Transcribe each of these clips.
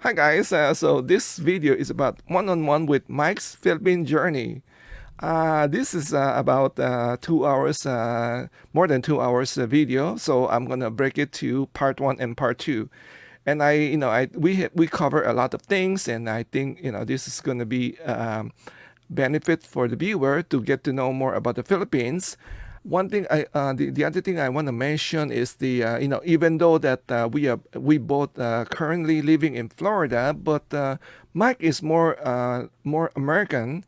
Hi guys, so this video is about one-on-one with Mike's Philippine journey. This is about 2 hours, more than 2 hours video. So I'm gonna break it to part one and part two. And we cover a lot of things, and I think this is gonna be benefit for the viewer to get to know more about the Philippines. The other thing I want to mention is even though that we both currently living in Florida, but Mike is more American.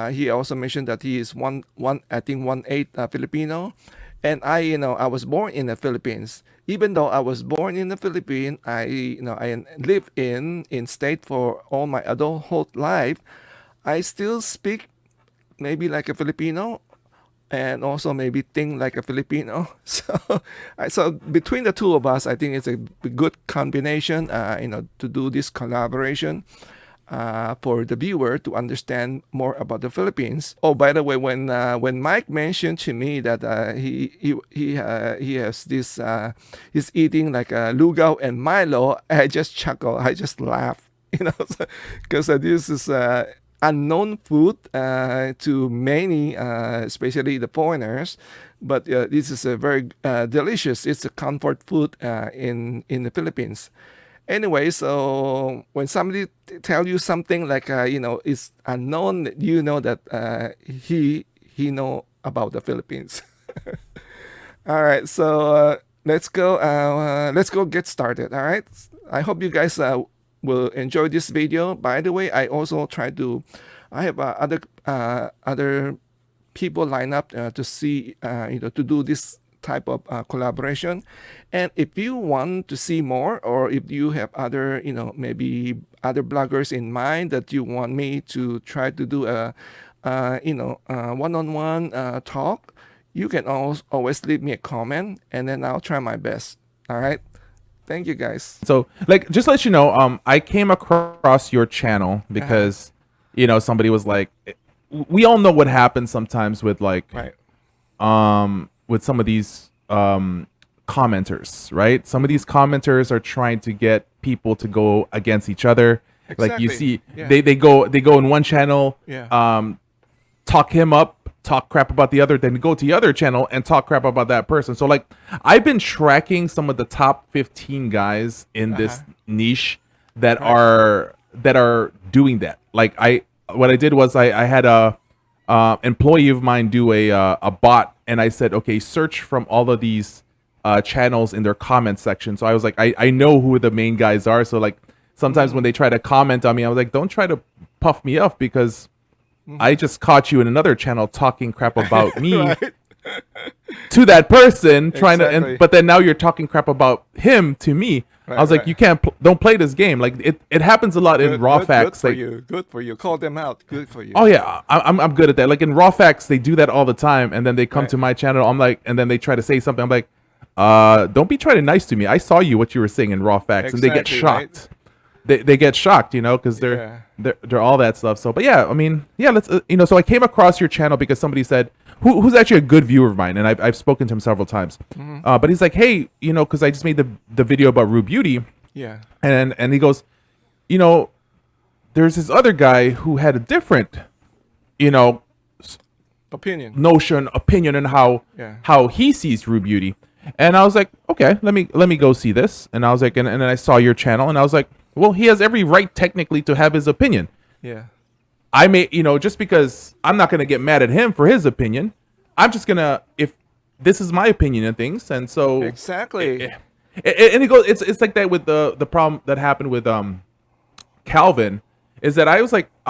He also mentioned that he is one I think 1/8 Filipino, and I was born in the Philippines. Even though I was born in the Philippines, I lived in state for all my adulthood life. I still speak maybe like a Filipino and also maybe think like a Filipino. So between the two of us, I think it's a good combination, to do this collaboration for the viewer to understand more about the Philippines. Oh, by the way, when Mike mentioned to me that he has this he's eating like a lugaw and Milo, I just chuckle, I just laugh, because this is unknown food to many, especially the foreigners. But this is a very delicious. It's a comfort food in the Philippines. Anyway, so when somebody tell you something like it's unknown, you know that he know about the Philippines. All right, so let's go. Let's go get started. All right. I hope you guys will enjoy this video. By the way, I also try to. I have other people line up to see to do this type of collaboration. And if you want to see more, or if you have other maybe other bloggers in mind that you want me to try to do a one-on-one talk, you can always leave me a comment, and then I'll try my best. All right. Thank you, guys. So, like, just to let you know, I came across your channel because, somebody was like, we all know what happens sometimes with like, Right. with some of these commenters, right? Some of these commenters are trying to get people to go against each other. Like you Exactly. see, Yeah. they go in one channel, Yeah. talk him up, talk crap about the other, then go to the other channel and talk crap about that person. So like I've been tracking some of the top 15 guys in this niche that Right. are doing that. Like what I did was I had a employee of mine do a bot, and I said, okay, search from all of these channels in their comment section. So I was like, I know who the main guys are. So like sometimes when they try to comment on me, I was like, don't try to puff me up, because I just caught you in another channel talking crap about me Right. to that person, trying to, Exactly. but then now you're talking crap about him to me. I Right. was like, Right. you can't, don't play this game. Like it happens a lot in raw Good facts. for Like, you. Good for you. Call them out. Good for you. oh yeah, I'm good at that. Like in raw facts, they do that all the time, and then they come Right. to my channel. I'm like, and then they try to say something. I'm like, don't be trying to nice to me. I saw you what you were saying in raw facts, and they get Exactly. Right. shocked. They get shocked, because Yeah. they're all that stuff. So, but yeah, I mean, yeah, let's So I came across your channel because somebody said who's actually a good viewer of mine, and I've spoken to him several times. But he's like, hey, because I just made the video about Rue Beauty, Yeah. and he goes, you know, there's this other guy who had a different, you know, Opinion. opinion on Yeah. how he sees Rue Beauty. And I was like, okay, let me go see this. And I was like, and then I saw your channel, and I was like, well, he has every right technically to have his opinion. Yeah. I may, just because I'm not gonna get mad at him for his opinion. I'm just gonna, if this is my opinion and things, and so Exactly. and it goes, it's like that with the problem that happened with Calvin, is that I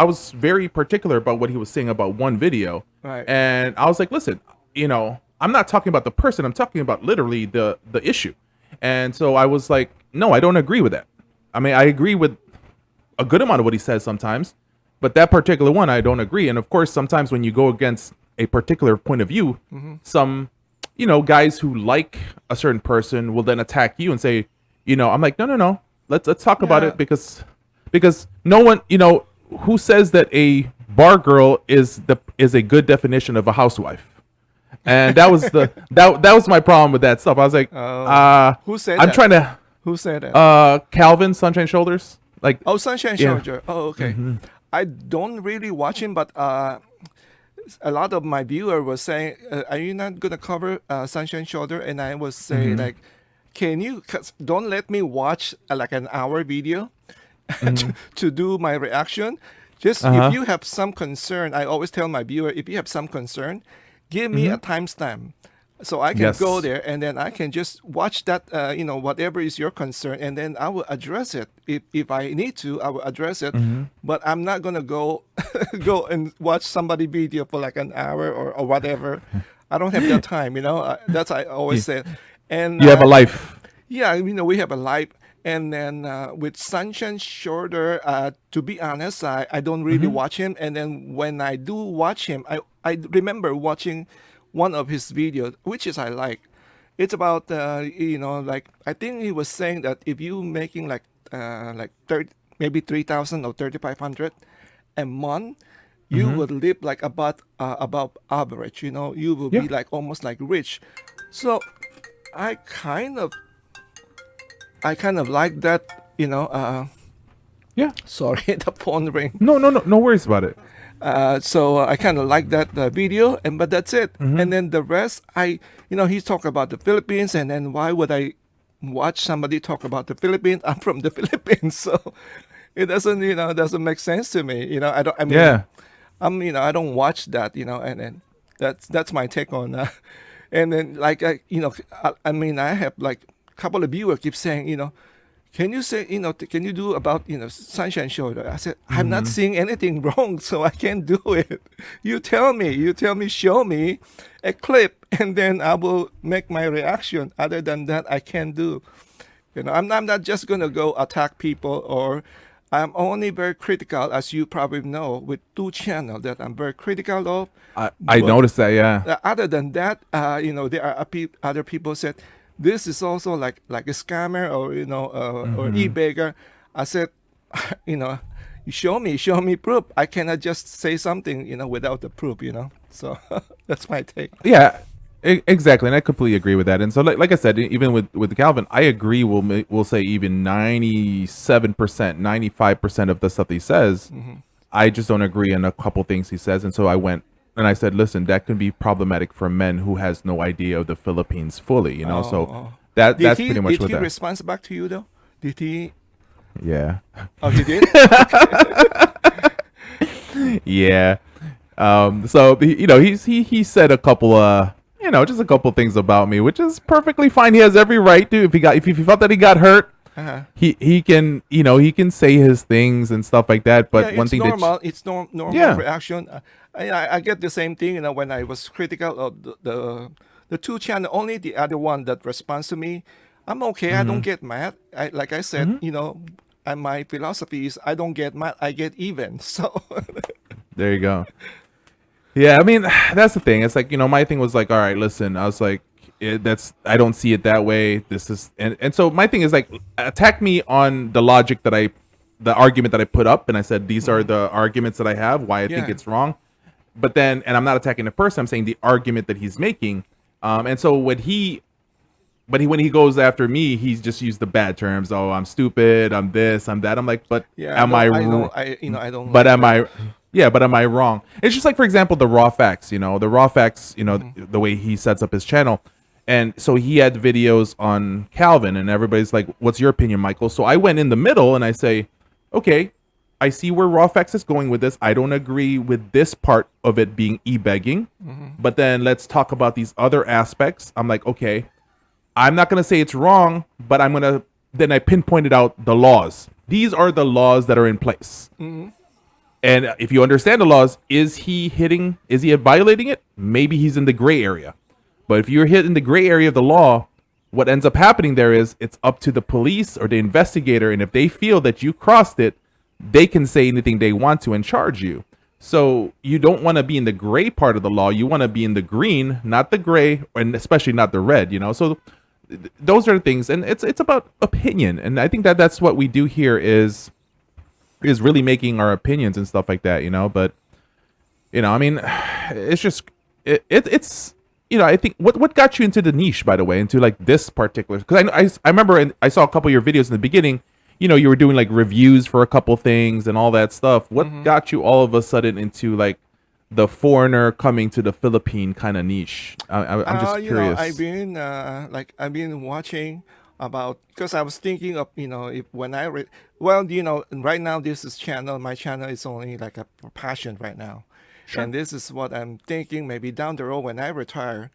was very particular about what he was saying about one video, Right. and I was like, listen, I'm not talking about the person, I'm talking about literally the issue, and so I was like, no, I don't agree with that. I mean, I agree with a good amount of what he says sometimes, but that particular one, I don't agree. And of course, sometimes when you go against a particular point of view, some, guys who like a certain person will then attack you and say, I'm like, no, let's talk about Yeah. it, because no one, who says that a bar girl is a good definition of a housewife. And that was that was my problem with that stuff. I was like, Who said I'm that? trying to Who said that? Calvin Sunshine Shoulders. Like, Oh, Sunshine yeah. Soldier. Oh, okay. I don't really watch him, but a lot of my viewer was saying, "Are you not gonna cover Sunshine Shoulder?" And I was say Mm-hmm. like, "Can you? 'Cause don't let me watch like an hour video Mm-hmm. to do my reaction. Just if Uh-huh. you have some concern, I always tell my viewer, if you have some concern, give me Mm-hmm. a timestamp." So I can go Yes. there and then I can just watch that, whatever is your concern, and then I will address it. If I need to, I will address it. Mm-hmm. But I'm not gonna go go and watch somebody video for like an hour or whatever. I don't have that time. That's I always You, say. And you have a life. yeah, we have a life. And then with Sunshine Shorter, to be honest, I don't really Mm-hmm. watch him. And then when I do watch him, I remember watching one of his videos, which is I like. It's about like I think he was saying that if you making like 30, maybe 3,000 or 3,500 a month, you Mm-hmm. would live like above average. You will Yeah. be like almost like rich. So I kind of I kind of like that. Yeah. Sorry, the phone ring. No, no, no, no worries about it. So I kind of like that video, but that's it. Mm-hmm. And then the rest, he talked about the Philippines, and then why would I watch somebody talk about the Philippines? I'm from the Philippines, so it doesn't make sense to me. I don't. I mean, Yeah. I don't watch that. And then that's my take on that. And then like I have like a couple of viewers keep saying, can you say, can you do about, Sunshine Shoulder? I said, I'm not Mm-hmm. seeing anything wrong, so I can't do it. You tell me, show me a clip, and then I will make my reaction. Other than that, I can't do. I'm not just going to go attack people, or I'm only very critical, as you probably know, with two channels that I'm very critical of. I But noticed that. Yeah. other than that, there are other people said this is also like a scammer, or or Mm-hmm. e-beggar. I said, you know, you show me proof. I cannot just say something without the proof. So that's my take. Yeah, exactly, and I completely agree with that. And so, like I said, even with Calvin, I agree. We'll say even 97%, 95% of the stuff he says. I just don't agree on a couple things he says, and so I went and I said, listen, that can be problematic for men who has no idea of the Philippines fully. Oh, So oh. Did that's he pretty much did what he that. respond back to you though? Did he? Yeah, Oh, he did. yeah. So he said a couple just a couple things about me, which is perfectly fine. He has every right to. If he felt that he got hurt, Uh-huh. he can he can say his things and stuff like that. Yeah, But one it's thing that normal. It's normal yeah. reaction. I get the same thing. When I was critical of the two channel, only the other one that responds to me, I'm okay. I don't Hmm. get mad. Like I said, Hmm. and my philosophy is I don't get mad. I get even. So There you go. Yeah, I mean that's the thing. It's like my thing was like, all right, listen. I was like, I don't see it that way. This is and so my thing is like, attack me on the logic the argument that I put up, and I said these are the arguments that I have why I think yeah. it's wrong. But then, and I'm not attacking the person. I'm saying the argument that he's making. And so when he goes after me, he's just used the bad terms. Oh, I'm stupid. I'm this. I'm that. I'm like, but Yeah, am I? I don't But like am that. I? Yeah, but am I wrong? It's just like, for example, the raw facts. The raw facts. Mm-hmm. The way he sets up his channel, and so he had videos on Calvin, and everybody's like, "What's your opinion, Michael?" So I went in the middle, and I say, "Okay, I see where raw facts is going with this. I don't agree with this part of it being e-begging, but then let's talk about these other aspects." I'm like, okay, I'm not gonna say it's wrong, but I'm gonna then I pinpointed out the laws. These are the laws that are in place. And if you understand the laws, is he violating it? Maybe he's in the gray area. But if you're hitting the gray area of the law, what ends up happening there is it's up to the police or the investigator. And if they feel that you crossed it, they can say anything they want to and charge you. So you don't want to be in the gray part of the law. You want to be in the green, not the gray, and especially not the red, So those are the things. And it's about opinion. And I think that that's what we do here is really making our opinions and stuff like that, But I mean, it's just it's I think what got you into the niche, by the way, into like this particular, because I remember I saw a couple of your videos in the beginning. you were doing like reviews for a couple things and all that stuff. What Mm-hmm. got you all of a sudden into like the foreigner coming to the Philippine kind of niche? I'm just I've curious. been I've been watching about because I was thinking of if when I well right now this is channel my channel is only like a passion right now, Sure. and this is what I'm thinking maybe down the road when I retire,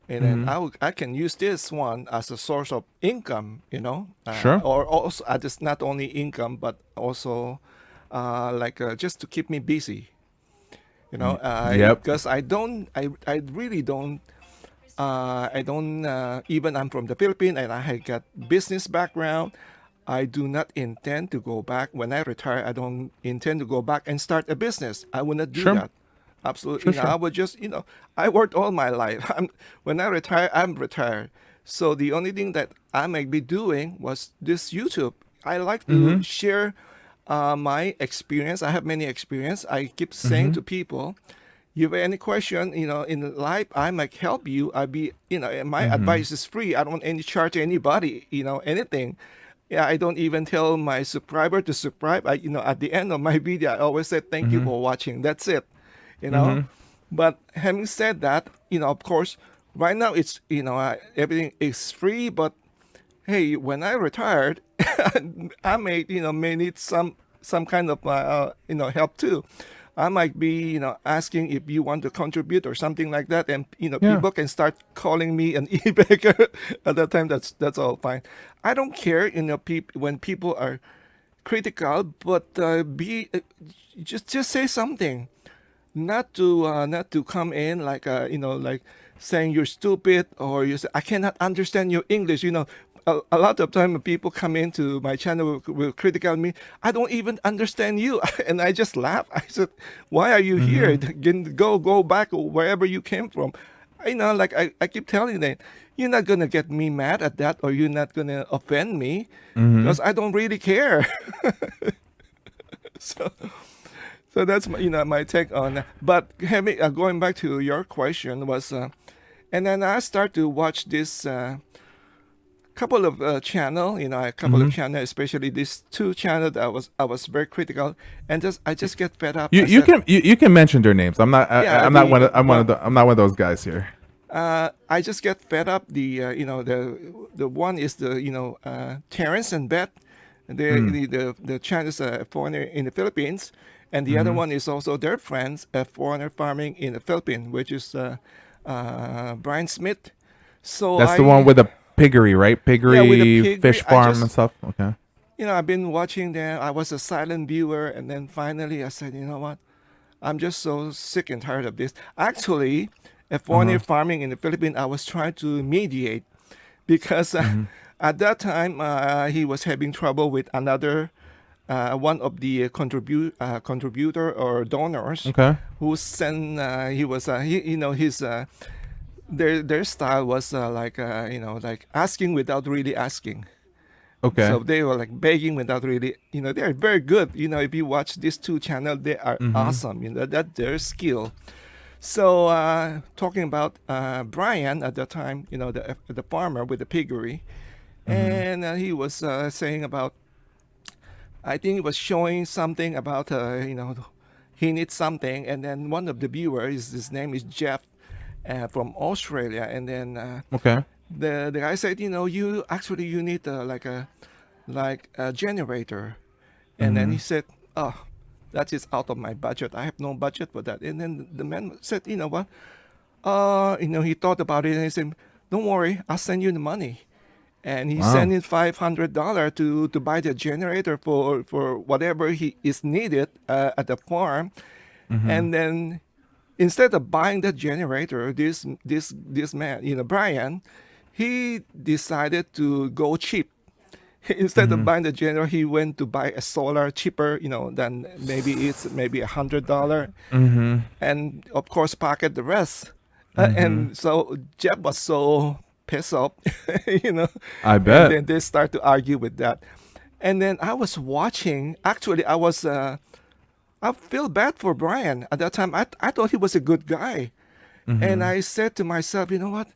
and then Hmm. I can use this one as a source of income, Sure. or also just not only income but also just to keep me busy, Yep. because I really don't I don't even I'm from the Philippines and I have got business background. I do not intend to go back when I retire. I don't intend to go back and start a business. I will not do Sure. that. Absolutely, Sure. I Sure. would just I worked all my life. When I retire, I'm retired. So the only thing that I might be doing was this YouTube. I like to Hmm. share my experience. I have many experience. I keep saying Hmm. to people, you have any question, in life, I might help you. I be, my Hmm. advice is free. I don't any charge anybody, anything. Yeah, I don't even tell my subscriber to subscribe. At the end of my video, I always say thank you Hmm. for watching. That's it, you know. Hmm. But having said that, of course, right now it's, everything is free. But hey, when I retired, I may need some kind of help too. I might be asking if you want to contribute or something like that, and Yeah. people can start calling me an e-baker. At that time, that's all fine. I don't care when people are critical, but be just say something, not to come in like like saying you're stupid or you say I cannot understand your English. A lot of time people come into my channel will critical me. I don't even understand you, and I just laugh. I said, "Why are you here? Hmm. Go back wherever you came from." Like I keep telling them, you're not gonna get me mad at that, or you're not gonna offend me, Hmm. because I don't really care. so So that's my take on that. But having going back to your question was, and then I start to watch this couple of channel, a couple of Hmm. channel, especially these two channel that I was very critical, and I just get fed up. You I you said, can you can mention their names. yeah, I'm not one of I'm not one of those guys here. I just get fed up. The one is the Terrence and Beth, Mm. the Chinese foreigner in the Philippines, and the other Hmm. one is also their friends, a foreigner farming in the Philippines, which is Brian Smith. So That's the one with the piggery, right? yeah, with the Piggery, piggery, fish farm and stuff. Okay. I've been watching them. I was a silent viewer, and then finally I said, you know what? I'm just so sick and tired of this. Actually, a Uh foreigner huh. farming in the Philippines, I was trying to mediate because Hmm. at that time he was having trouble with another one of the contributor or donors Okay. who sent he was he his their style was like asking without really asking. Okay. So they were like begging without really, they're very good. If you watch these two channels, they are Hmm. awesome. That their skill. So talking about Brian at that time, the farmer with the piggery, Hmm. and he was saying about, I think he was showing something about, he needs something, and then one of the viewers, his name is Jeff, from Australia, and then Okay. the guy said, you need like a generator, and then he Hmm. said, oh, that is out of my budget. I have no budget for that. And then the man said, you know what? He thought about it and he said, don't worry, I'll send you the money. And he sent Wow. in $500 to buy the generator for whatever he is needed at the farm. Hmm. And then instead of buying the generator, this man, Brian, he decided to go cheap. Instead of Hmm. buying the generator, he went to buy a solar cheaper, than maybe $100, Hmm. and of course pocket the rest. Hmm. And so Jeb was so pissed off, you know, I and bet. then they start to argue with that. And then I was watching. Actually, I feel bad for Brian at that time. I thought he was a good guy, and Hmm. I said to myself, you know what?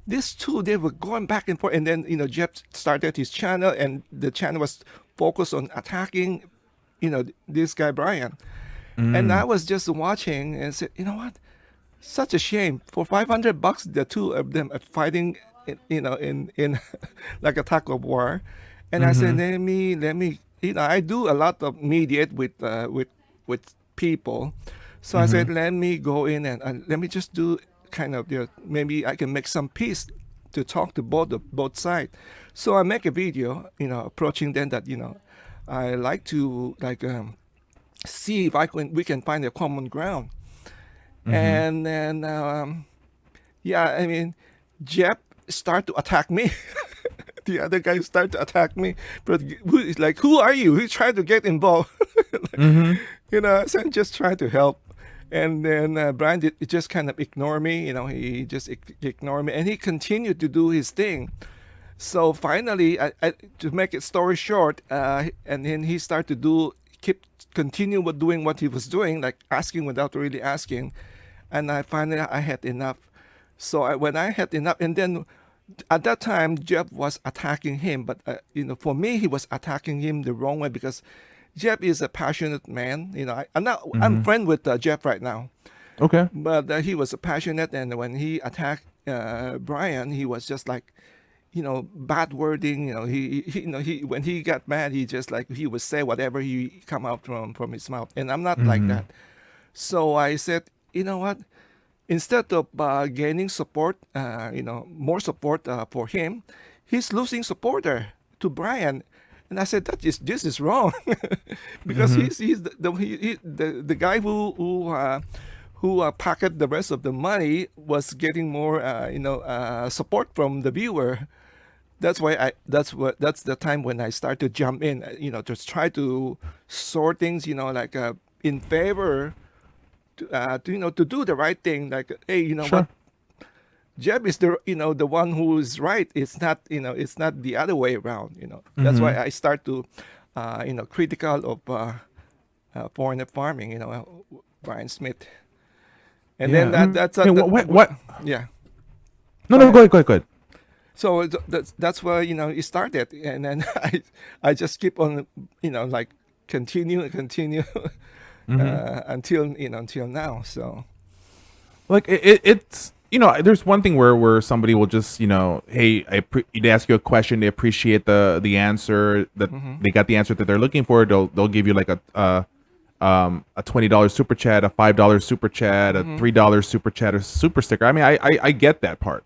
These two, they were going back and forth, and then Jeff started his channel, and the channel was focus on attacking, this guy Brian. And I was just watching and said, you know what? Such a shame. For $500, the two of them are fighting, in like a tug of war. And I said, let me, I do a lot of mediate with people. So I said, let me go in and let me just do kind of, maybe I can make some peace to talk to both sides. So I make a video, approaching them that, I like to see if we can find a common ground. And then yeah, I mean, Jeff start to attack me. The other guy start to attack me, but who are you? He tried to get involved. So I'm just trying to help. And then Brian just kind of ignore me. He just ignored me, and he continued to do his thing. So finally, to make it story short, and then he started to continue with doing what he was doing, like asking without really asking. And I had enough. So when I had enough, and then at that time, Jeff was attacking him. But for me, he was attacking him the wrong way, because Jeff is a passionate man. I'm friend with Jeff right now. Okay. But he was passionate, and when he attacked Brian, he was just like, bad wording. He when he got mad, he just he would say whatever he come out from his mouth, and I'm not like that. So I said, you know what? Instead of gaining support, more support for him, he's losing supporter to Brian. And I said, this is wrong, because he's the guy who pocketed the rest of the money was getting more support from the viewer. That's why that's the time when I start to jump in, to try to sort things, in favor, to do the right thing. Like, hey, Sure. what? Jeb is the one who is right. It's not the other way around. That's why I start to critical of foreign farming. Brian Smith, and Yeah. then that's What? yeah. No, go ahead. So that's where it started, and then I just keep on continue until now. So Like it's there's one thing where somebody will just hey, they ask you a question, they appreciate the answer, that they got the answer that they're looking for. They'll give you like a $20 super chat, a $5 super chat, a $3 super chat, a super sticker. I mean, I get that part.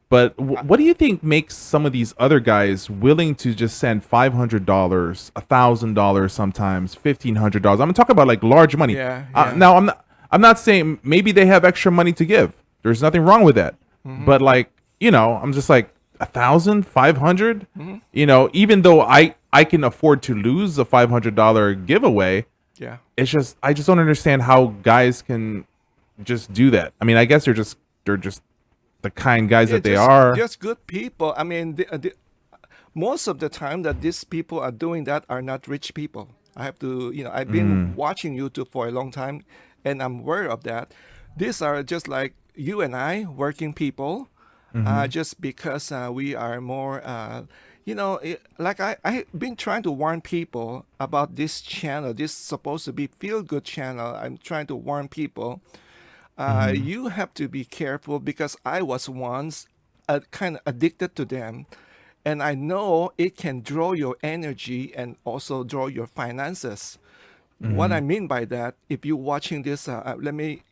But what do you think makes some of these other guys willing to just send $500, $1,000, sometimes $1,500? I'm talking about like large money. Yeah. Now I'm not saying maybe they have extra money to give. There's nothing wrong with that. But like I'm just like 1,000, 500. Even though I can afford to lose a $500 giveaway. yeah. It's just I just don't understand how guys can just do that. I mean, I guess they're just the kind guys that they are. Just good people. I mean, most of the time that these people are doing that are not rich people. I have to, I've been watching YouTube for a long time, and I'm aware of that. These are just like you and I, working people, just because we are more, I've been trying to warn people about this channel. This is supposed to be feel-good channel. I'm trying to warn people. You have to be careful, because I was once kind of addicted to them, and I know it can draw your energy and also draw your finances. What I mean by that, if you're watching this, let me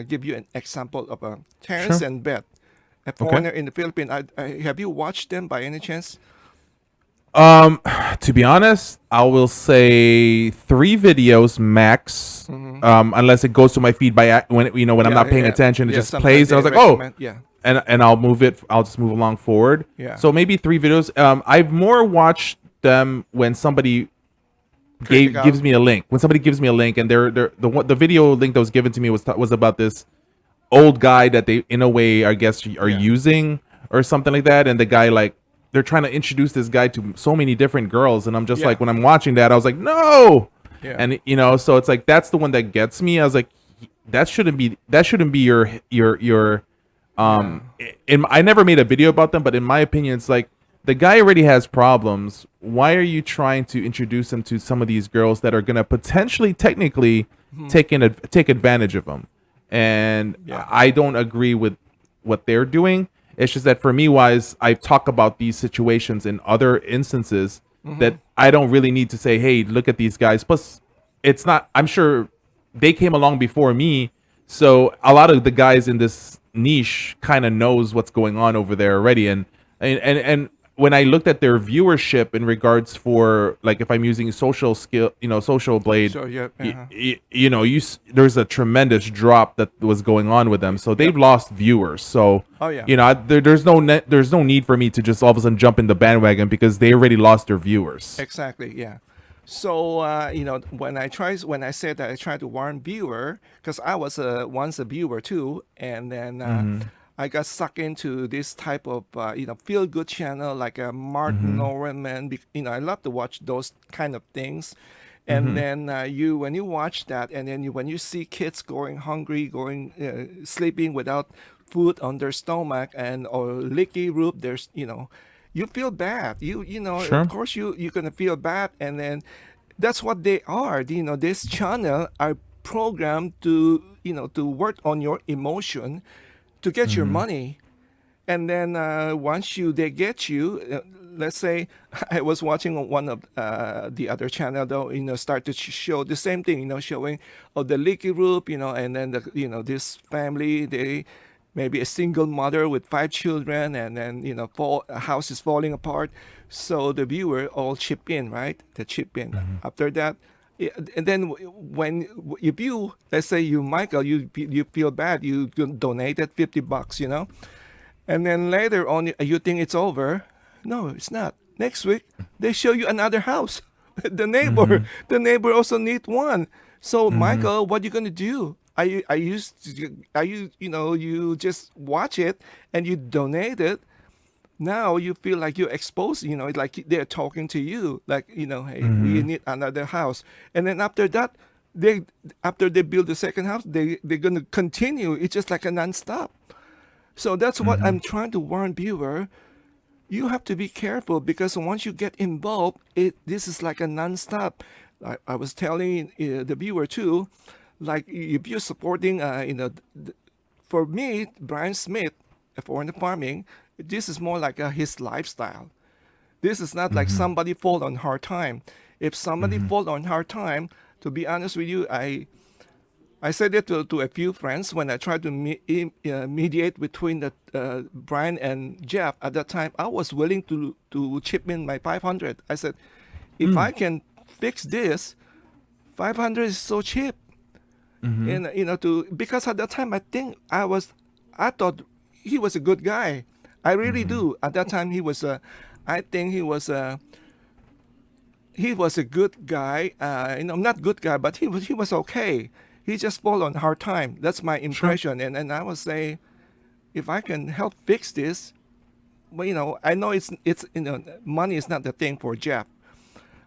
give you an example of Terrence Sure. and Beth, a foreigner in the Philippines. Have you watched them by any chance? To be honest, I will say 3 videos max. Unless it goes to my feed when when I'm not paying attention, it just sometimes plays. And I was they like, oh, recommend- yeah. and I'll move it. I'll just move along forward. Yeah. So maybe 3 videos. I've more watched them when somebody Critical. gives me a link. When somebody gives me a link, and the video link that was given to me was about this old guy that they, in a way, I guess, are using or something like that. And the guy, like, they're trying to introduce this guy to so many different girls, and I'm just Yeah. like, when I'm watching that, I was like, no. Yeah. And so it's like, that's the one that gets me. I was like, that shouldn't be your I never made a video about them, but in my opinion, it's like, the guy already has problems. Why are you trying to introduce him to some of these girls that are going to potentially, technically, take advantage of him? And Yeah. I don't agree with what they're doing. It's just that for me, wise, I talk about these situations in other instances that I don't really need to say, hey, look at these guys. Plus, it's not. I'm sure they came along before me, so a lot of the guys in this niche kind of knows what's going on over there already. And when I looked at their viewership in regards for, like, if I'm using social skill, social blade, So yeah. there's a tremendous drop that was going on with them, so they've Yep. lost viewers. So Oh yeah. there's no need for me to just all of a sudden jump in the bandwagon because they already lost their viewers. Exactly. Yeah. So when I said that I try to warn viewer, because I was once a viewer too, and then I got sucked into this type of feel good channel like a Martin Mm-hmm. Norman. I love to watch those kind of things. And Mm-hmm. then when you watch that, and then when you see kids going hungry, going sleeping without food on their stomach, and or leaky roof, you feel bad. Of Sure. course you're gonna feel bad, and then that's what they are. This channel are programmed to work on your emotion to get your Mm-hmm. money, and then once they get you, let's say I was watching one of the other channel though, start to show the same thing, showing the leaky roof, and then this family, they maybe a single mother with 5 children, and then a house is falling apart, so the viewer all chip in, right? They chip in. Mm-hmm. After that, and then when if you, let's say you, Michael, you feel bad, you donated $50, and then later on, you think it's over. No, it's not. Next week, they show you another house. the neighbor, Mm-hmm. the neighbor also need one. So, Mm-hmm. Michael, what you gonna do? You just watch it and you donate it. Now you feel like you're exposed. It's like they're talking to you. Like hey, we Mm-hmm. need another house. And then after that, after they build the second house, they're gonna continue. It's just like a nonstop. So that's what Mm-hmm. I'm trying to warn viewer. You have to be careful because once you get involved, this is like a non-stop. I was telling the viewer too, like if you're supporting, for me, Brian Smith, for the farming, this is more like his lifestyle. This is not like Mm-hmm. somebody fall on hard time. If somebody Mm-hmm. fall on hard time, to be honest with you, I said it to a few friends when I tried to mediate between Brian and Jeff. At that time, I was willing to chip in my 500. I said, if I can fix this, 500 is so cheap. Mm-hmm. And because at that time I thought he was a good guy. I really Mm-hmm. do. At that time, I think he was a good guy. Not good guy, but he was okay. He just fall on hard time. That's my Sure. impression. And I would say, if I can help fix this, well, I know it's money is not the thing for Jeff.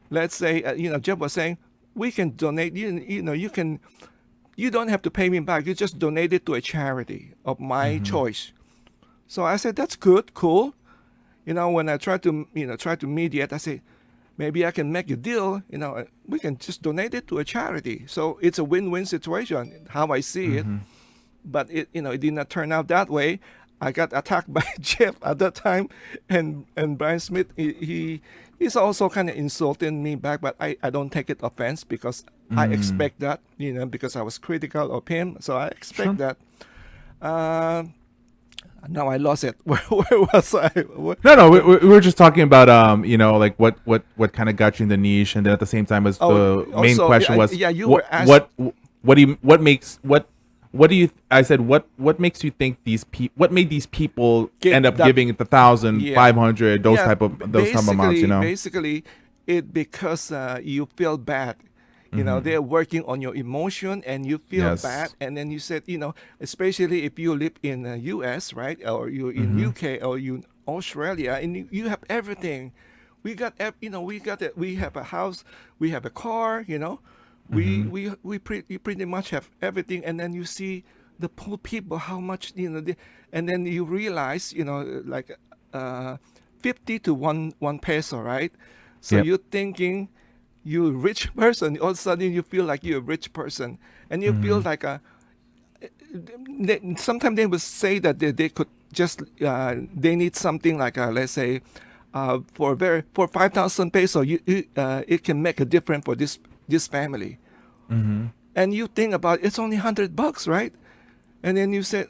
Let's say Jeff was saying we can donate. You don't have to pay me back. You just donate it to a charity of my Mm-hmm. choice. So I said that's good, cool. When I try to mediate, I say maybe I can make a deal. We can just donate it to a charity. So it's a win-win situation, how I see it. Mm-hmm. But it did not turn out that way. I got attacked by Jeff at that time, and Brian Smith. He's also kind of insulting me back, but I don't take it offense because I Mm-hmm. expect that. Because I was critical of him, so I expect Sure. that. Uh, Now I lost it. Where was I? No, no, we were just talking about like what kind of got you in the niche, and then at the same time, was Oh, the main also, question was yeah, you were asked. what do you what makes what do you I said what makes you think what made these people Get end up that. giving the thousand Yeah, five hundred yeah. those type of amounts, Basically, it because you feel bad. Mm-hmm. They're working on your emotion, and you feel bad. Yes. And then you said, especially if you live in the U.S., right, or you in Mm-hmm. U.K. or you in Australia, and you have everything. We have a house, we have a car. Mm-hmm. You pretty much have everything, and then you see the poor people how much and then you realize like uh, 50 to one peso, right? So Yep. you're thinking you rich person. All of a sudden you feel like you're a rich person, and you feel Mm-hmm. like sometimes they would say that they could just they need something like let's say for 5,000 peso it can make a difference for this family, Mm-hmm. and you think about it's only $100, right? And then you said,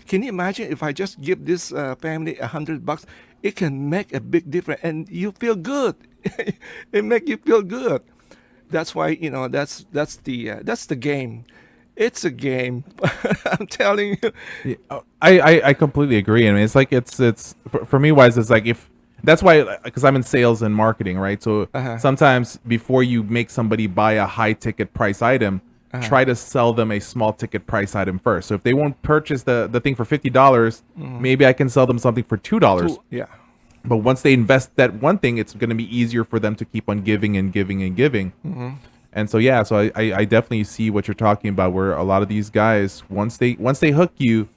can you imagine if I just give this family $100, it can make a big difference, and you feel good. It make you feel good. That's why that's the game. It's a game. I'm telling you. Yeah, I completely agree. I mean, it's like it's for me wise. It's like if that's why because I'm in sales and marketing, right? So Uh-huh. sometimes before you make somebody buy a high ticket price item, Uh-huh. try to sell them a small ticket price item first. So if they won't purchase the thing for $50, maybe I can sell them something for $2. Yeah. But once they invest that one thing, it's going to be easier for them to keep on giving and giving and giving. And so yeah, so I definitely see what you're talking about. Where a lot of these guys, once they hook you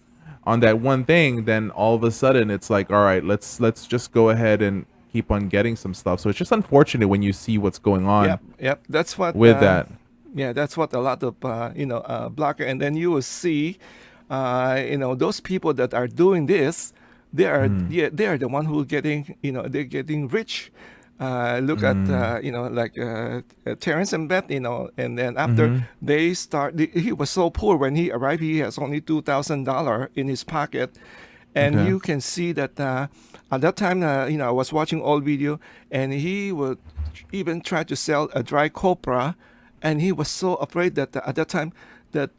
on that one thing, then all of a sudden it's like, all right, let's just go ahead and keep on getting some stuff. So it's just unfortunate when you see what's going on Yep. Yep. That's what. with that. Yeah, that's what a lot of blogger, and then you will see, those people that are doing this, they are the one who are getting, they're getting rich. Look at like Terrence and Beth, and then after Mm-hmm. they start, he was so poor when he arrived. He has only $2,000 in his pocket, and Okay. you can see that at that time, I was watching old video, and he would even try to sell a dry copra, and he was so afraid that at that time that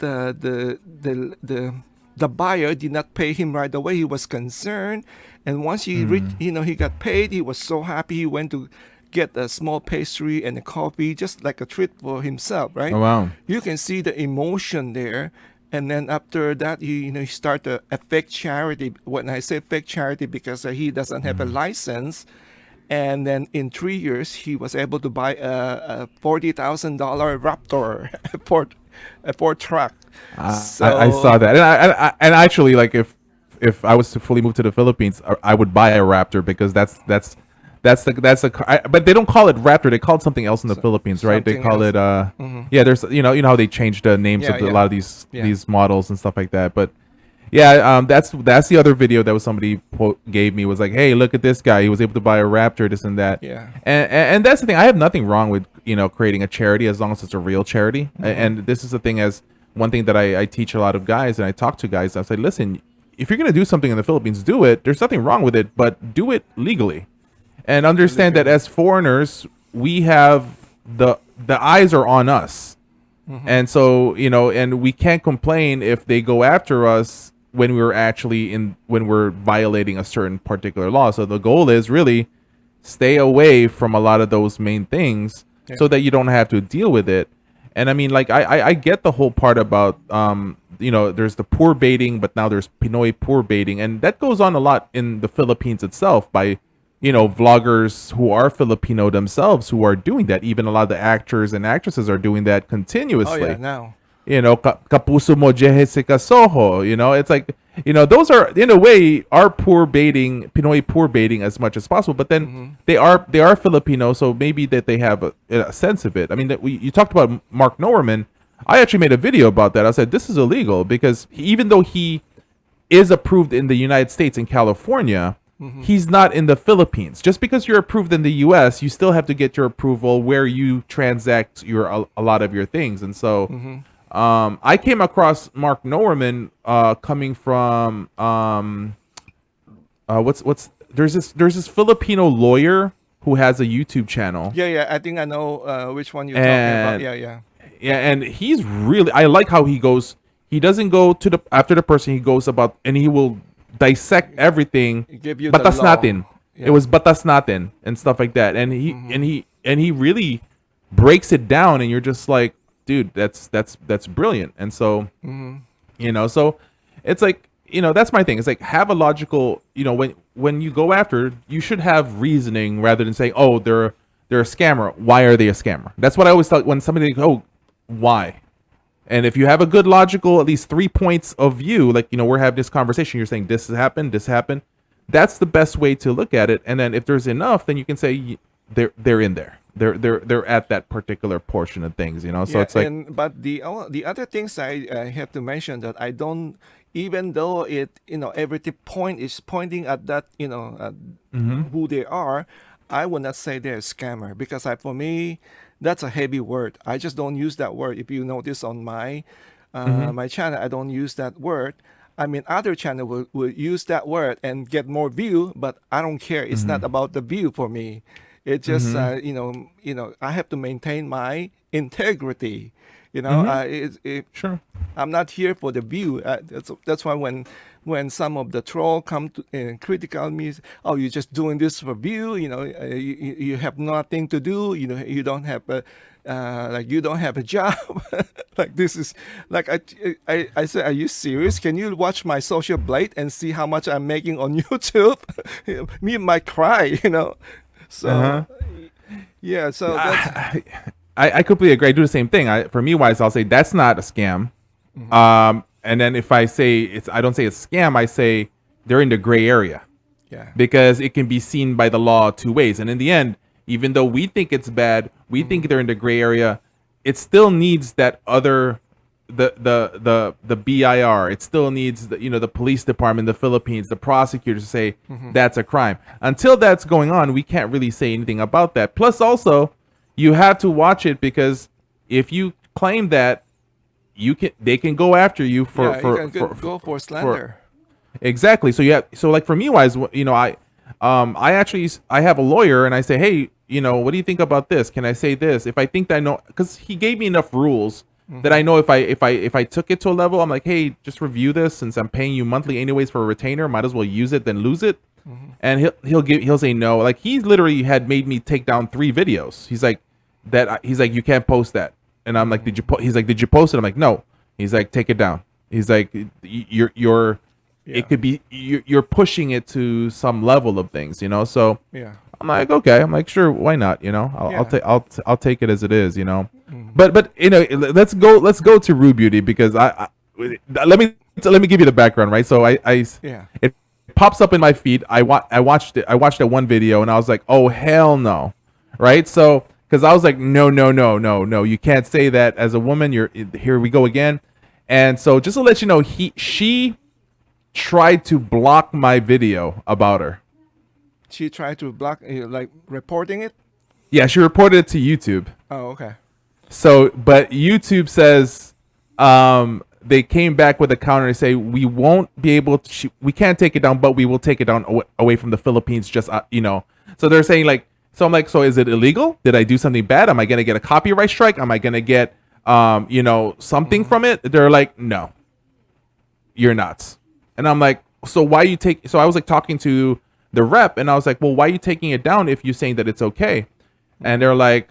the buyer did not pay him right away. He was concerned, and once he reached, he got paid. He was so happy. He went to get a small pastry and a coffee, just like a treat for himself, right? Oh wow. You can see the emotion there. And then after that, he start a fake charity. When I say fake charity, because he doesn't have a license, and then in 3 years he was able to buy a $40,000 Raptor, a Ford truck. I So saw that, and actually, like if I was to fully move to the Philippines, I would buy a Raptor because but they don't call it Raptor. They call it something else in the Philippines, right? They something call else. it yeah. There's you know how they changed the names Yeah, of a yeah, lot of these yeah. these models and stuff like that. But yeah, that's the other video that was somebody gave me was like, hey, look at this guy. He was able to buy a Raptor, this and that. Yeah. And that's the thing. I have nothing wrong with creating a charity as long as it's a real charity. And this is the thing as one thing that I teach a lot of guys and I talk to guys. I say, listen, if you're gonna do something in the Philippines, do it. There's nothing wrong with it, but do it legally. And understand that Legally. as foreigners, we have the eyes are on us. And so, and we can't complain if they go after us when we're violating a certain particular law. So the goal is really stay away from a lot of those main things Yeah. so that you don't have to deal with it. And I mean, like, I get the whole part about, there's the poor baiting, but now there's Pinoy poor baiting. And that goes on a lot in the Philippines itself by, vloggers who are Filipino themselves who are doing that. Even a lot of the actors and actresses are doing that Oh continuously. yeah, now. Kapuso mo Jessica Soho, it's like, those are in a way are poor baiting, Pinoy poor baiting as much as possible, but then they are Filipino, so maybe that they have a sense of it. I mean, you talked about Mark Norman. I actually made a video about that. I said this is illegal because even though he is approved in the United States and California, he's not in the Philippines. Just because you're approved in the US, you still have to get your approval where you transact a lot of your things. And so I came across Mark Norman coming from there's this Filipino lawyer who has a YouTube channel. Yeah, yeah. I think I know which one you're talking about. And Yeah, yeah. yeah, and he's really I like how he goes. He doesn't go to the after the person. He goes about and he will dissect everything. Give you the Batas law. natin. Yeah. It was batas natin and stuff like that. And he really breaks it down, and you're just like, dude, that's brilliant. And so so it's like that's my thing. It's like have a logical when you go after, you should have reasoning rather than saying, oh, they're a scammer. Why are they a scammer? That's what I always thought when somebody oh, why? And if you have a good logical, at least 3 points of view, like we're having this conversation, you're saying this happened, That's the best way to look at it. And then if there's enough, then you can say they're in there. They're at that particular portion of things, you know. So Yeah, it's like, and but the other things I have to mention that I don't, even though it, every point is pointing at that, who they are, I would not say they're a scammer, because for me that's a heavy word. I just don't use that word. If you notice on my mm-hmm, my channel, I don't use that word. I mean, other channel will use that word and get more view, but I don't care. It's mm-hmm, not about the view for me. It just mm-hmm, I have to maintain my integrity. mm-hmm. Sure. I'm not here for the view. That's why when some of the troll come to critical me, oh, you're just doing this for view. You have nothing to do. You don't have a like you don't have a job. Like this is like I said, are you serious? Can you watch my social blade and see how much I'm making on YouTube? Me might cry. So Uh-huh. yeah, so that's I completely agree. I do the same thing. For me, wise, I'll say that's not a scam. And then if I say I don't say it's scam. I say they're in the gray area, yeah. because it can be seen by the law two ways. And in the end, even though we think it's bad, we think they're in the gray area, it still needs that other the BIR. It still needs the police department, the Philippines, the prosecutors to say that's a crime. Until that's going on, we can't really say anything about that. Plus, also, you have to watch it, because if you claim that, they can go after you for Yeah, you can go for slander. exactly. So like for me, wise, I have a lawyer, and I say, hey, what do you think about this? Can I say this? If I think that I know, because he gave me enough rules that I know if I took it to a level, I'm like, hey, just review this, since I'm paying you monthly anyways for a retainer, might as well use it than lose it. And he'll say no. Like, he literally had made me take down 3 videos. He's like, you can't post that. And I'm like, he's like, did you post it? I'm like, no. He's like, take it down. He's like, you're Yeah. it could be you're pushing it to some level of things, So Yeah. I'm like, okay. I'm like, sure, why not? I'll Yeah. take I'll take it as it is, But let's go to Rue Beauty, because let me give you the background, right? So Yeah. it pops up in my feed. I watched that one video, and I was like, oh, hell no, right? So because I was like, no, you can't say that as a woman. Here we go again. And so just to let you know, she tried to block my video about her. She tried to block, like reporting it. Yeah, she reported it to YouTube. Oh, okay. So, but YouTube says they came back with a counter and say, we won't be able to, we can't take it down, but we will take it down away from the Philippines. Just So they're saying, like, so I'm like, so is it illegal? Did I do something bad? Am I gonna get a copyright strike? Am I gonna get something from it? They're like, no, you're nuts. And I'm like, so why you take? So I was like talking to the rep, and I was like, well, why are you taking it down if you're saying that it's okay? And they're like,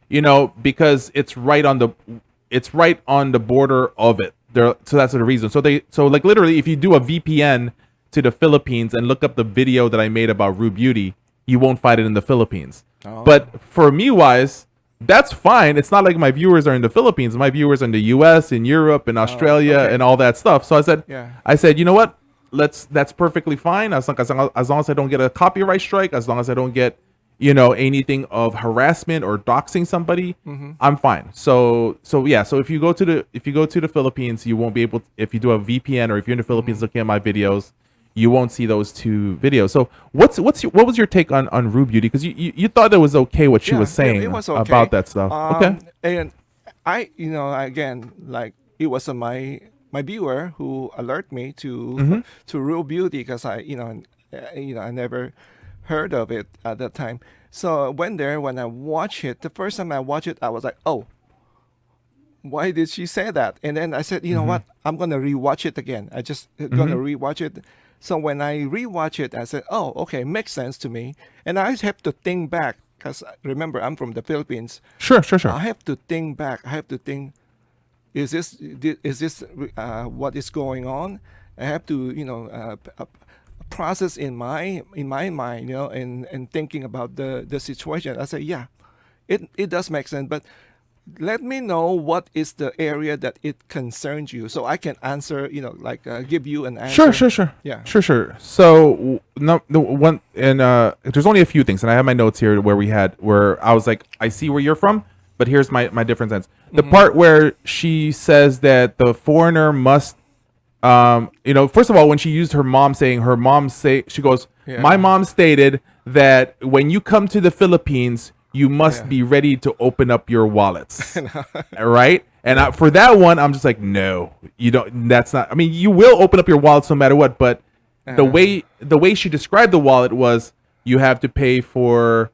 because it's right on the border of it. So that's the reason. So like literally, if you do a VPN to the Philippines and look up the video that I made about Rue Beauty, you won't find it in the Philippines. Oh. But for me, wise, that's fine. It's not like my viewers are in the Philippines. My viewers are in the U.S., in Europe, in Australia, okay. and all that stuff. So Yeah. I said, you know what? That's perfectly fine, as long as I don't get a copyright strike, as long as I don't get anything of harassment or doxing somebody, I'm fine. So yeah. So if you go to the Philippines, you won't be able to, if you do a VPN, or if you're in the Philippines looking at my videos, you won't see those 2 videos. So what was your take on Rue Beauty? Because you thought it was okay what she was saying it was okay. about that stuff. Okay. And I, again, like, it was my viewer who alert me to to Real Beauty, because I never heard of it at that time. So I went there. When I watched it, the first time I watched it, I was like, oh, why did she say that? And then I said, you know what? I'm gonna rewatch it again. I just gonna rewatch it. So when I rewatch it, I said, oh, okay, makes sense to me. And I have to think back, because remember, I'm from the Philippines. Sure. I have to think back. I have to think, is this what is going on? I have to process in my mind, and thinking about the situation. I say, yeah, it does make sense. But let me know what is the area that it concerns you, so I can answer. Like give you an Sure, answer. sure, sure, Yeah. sure, sure. So no, the one and there's only a few things, and I have my notes here where I was like, I see where you're from, but here's my different sense. The part where she says that the foreigner must, first of all, when she used her mom saying she goes, my Yeah. mom stated that when you come to the Philippines, you must Yeah. be ready to open up your wallets, right? And for that one, I'm just like, no, you don't. That's not. I mean, you will open up your wallets no matter what. But the way she described the wallet was, you have to pay for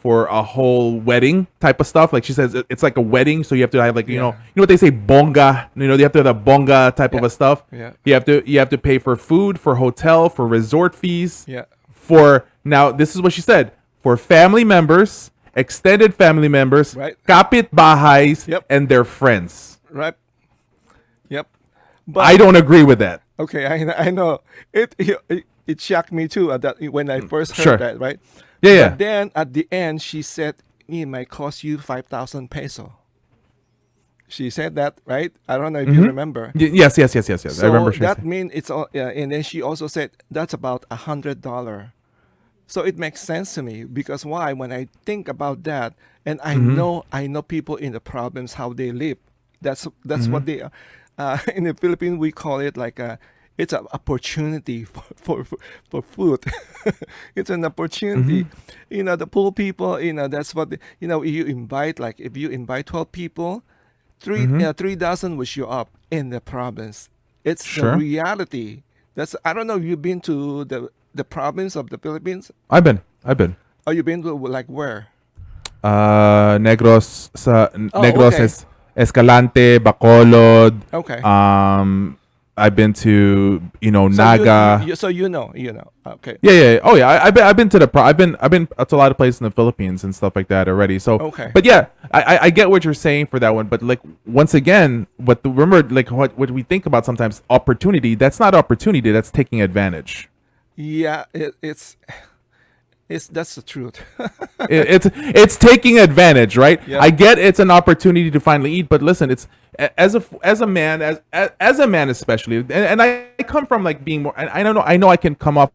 for a whole wedding type of stuff. Like she says, it's like a wedding, so you have to have like Yeah. what they say, bonga. You have to have the bonga type of Yeah. a stuff. Yeah. You have to pay for food, for hotel, for resort fees. Yeah. For now, this is what she said: for family members, extended family members, Right. kapit bahays, Yep. and their friends. Right. Yep. But I don't agree with that. okay, I know it shocked me too that when I first heard Sure. that, right? Yeah, yeah. But then at the end, she said it might cost you 5,000 peso. She said that, right? I don't know if you remember. Yes. I So remember. She that said- means it's all, yeah, and then she also said that's about $100. So it makes sense to me because why? When I think about that, and I know people in the province how they live. That's what they. In the Philippines, we call it like it's an opportunity for food. It's an opportunity. The poor people. That's what you invite. Like if you invite 12 people, 3,000 will show up in the province. It's Sure. the reality. I don't know if you've been to the province of the Philippines. I've been. Or you've been to like where? Negros okay. Escalante, Bacolod. Okay. I've been to So Naga. you know. Okay. Yeah. Oh yeah. I've been to I've been to a lot of places in the Philippines and stuff like that already. So Okay. But yeah, I get what you're saying for that one. But like once again, remember like what we think about sometimes opportunity. That's not opportunity. That's taking advantage. Yeah, it's that's the truth. It's taking advantage, right? Yeah. I get it's an opportunity to finally eat, but listen, it's as a man, as a man especially, and I come from like being more. And I know I can come up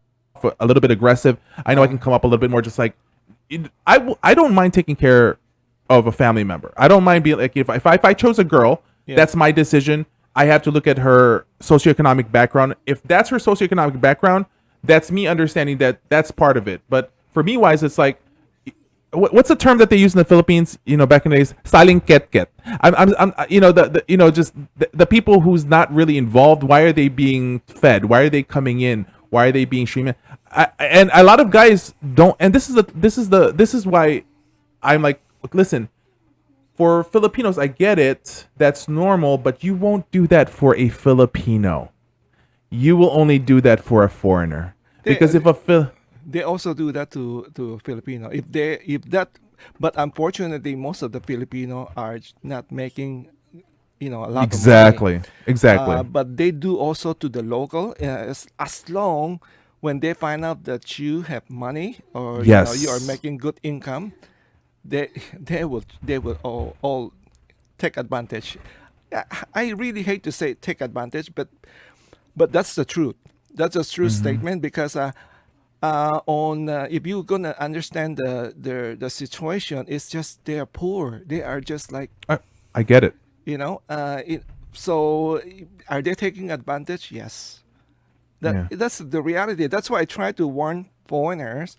a little bit aggressive. I know I can come up a little bit more just like I don't mind taking care of a family member. I don't mind being like if I chose a girl, Yeah. that's my decision. I have to look at her socioeconomic background. If that's her socioeconomic background, that's me understanding that that's part of it. But for me, wise, it's like, what's the term that they use in the Philippines? Back in the days, saling ket. I'm just the people who's not really involved. Why are they being fed? Why are they coming in? Why are they being streamed? And a lot of guys don't. And this is why I'm like, listen. For Filipinos, I get it. That's normal, but you won't do that for a Filipino. You will only do that for a foreigner. Because if They also do that to Filipino. But unfortunately, most of the Filipino are not making, a lot of money. Exactly. But they do also to the local. As long when they find out that you have money or Yes. you are making good income, they will all take advantage. I really hate to say take advantage, but that's the truth. That's a true statement because on if you're gonna understand the situation, it's just they are poor. They are just like I get it. so are they taking advantage? Yes. Yeah. That's the reality. That's why I try to warn foreigners.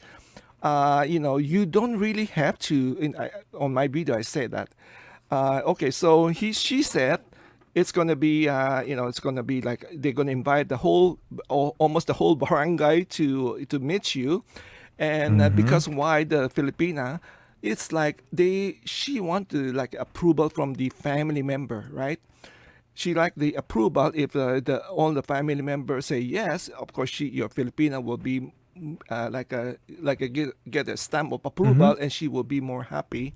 You don't really have to. On my video, I say that. Okay, so she said it's gonna be it's gonna be like they're gonna invite almost the whole barangay to meet you, and because why the Filipina, it's like she want to like approval from the family member, right? She like the approval if all the family members say yes. Of course, your Filipina will be get a stamp of approval, and she will be more happy.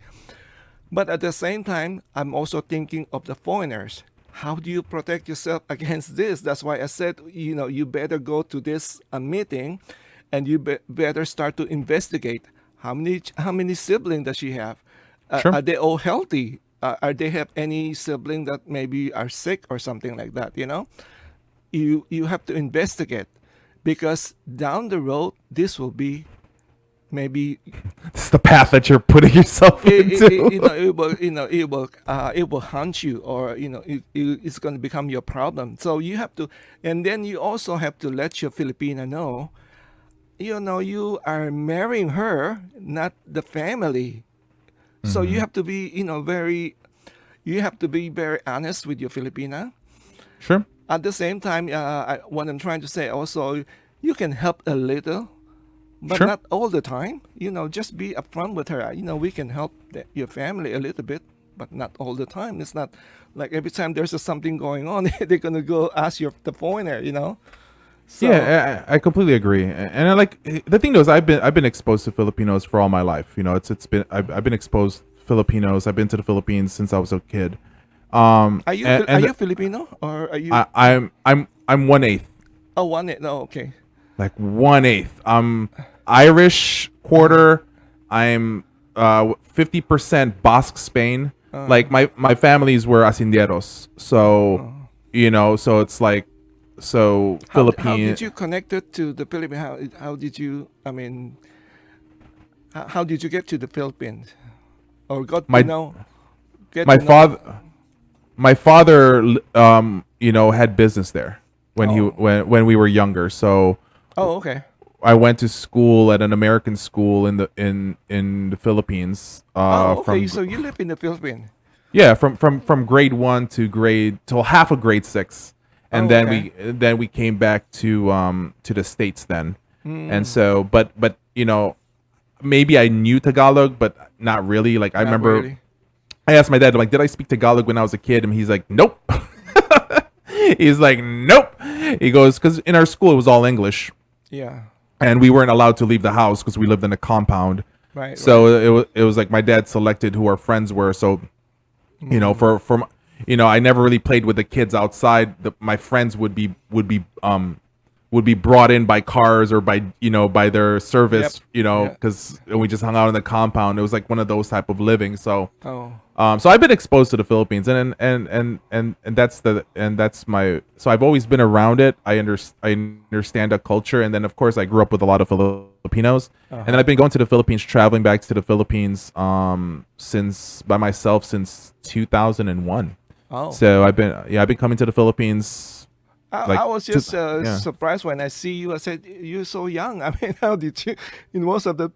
But at the same time, I'm also thinking of the foreigners. How do you protect yourself against this? That's why I said, you better go to this meeting, and you better start to investigate how many siblings does she have. Sure. Are they all healthy? are they have any sibling that maybe are sick or something like that, you know? You have to investigate, because down the road this will be maybe This is the path that you're putting yourself into. it will haunt you, or it's going to become your problem. So you have to, and then you also have to let your Filipina know, you are marrying her, not the family. So you have to be, you have to be very honest with your Filipina. Sure. At the same time, what I'm trying to say also, you can help a little, but Sure. not all the time. Just be upfront with her. We can help your family a little bit, but not all the time. It's not like every time there's something going on, they're gonna go ask the foreigner. So, Yeah, I completely agree, and I like the thing though is I've been exposed to Filipinos for all my life. It's been I've been exposed to Filipinos. I've been to the Philippines since I was a kid. Are you And you Filipino, or are you? I'm 1/8, Oh, one. No, okay. like 1/8. I'm Irish quarter. I'm 50% Basque Spain. Like my families were hacenderos, so so it's like How Philippine. did you connect it to the Philippines? How did you? I mean, how did you get to the Philippines, or got to My know? Get my to know. father had business there when Oh. when we were younger. So Oh, okay. I went to school at an American school in the Philippines. Oh, okay. From So you live in the Philippines. yeah, from grade 1 to grade till half of grade 6, and Oh, then okay. we came back to the States then. And Mm, so but maybe I knew Tagalog, but not really. Like I not remember really. I asked my dad, like, did I speak Tagalog when I was a kid? And he's like, nope. He's like, nope. He goes, because in our school it was all English, Yeah. and we weren't allowed to leave the house because we lived in a compound. Right. So Right. it was like my dad selected who our friends were. So for I never really played with the kids outside. My friends would be brought in by cars or by their Yep. service, Yeah. because we just hung out in the compound. It was like one of those type of living. So Oh. so I've been exposed to the Philippines, and that's my. So I've always been around it. I understand the culture, and then of course I grew up with a lot of Filipinos, and then I've been going to the Philippines, traveling back to the Philippines, since by myself since 2001. Oh. So I've been coming to the Philippines like I was to, just yeah. surprised when I see you. I said, "You're so young." I mean, how did you? In most of the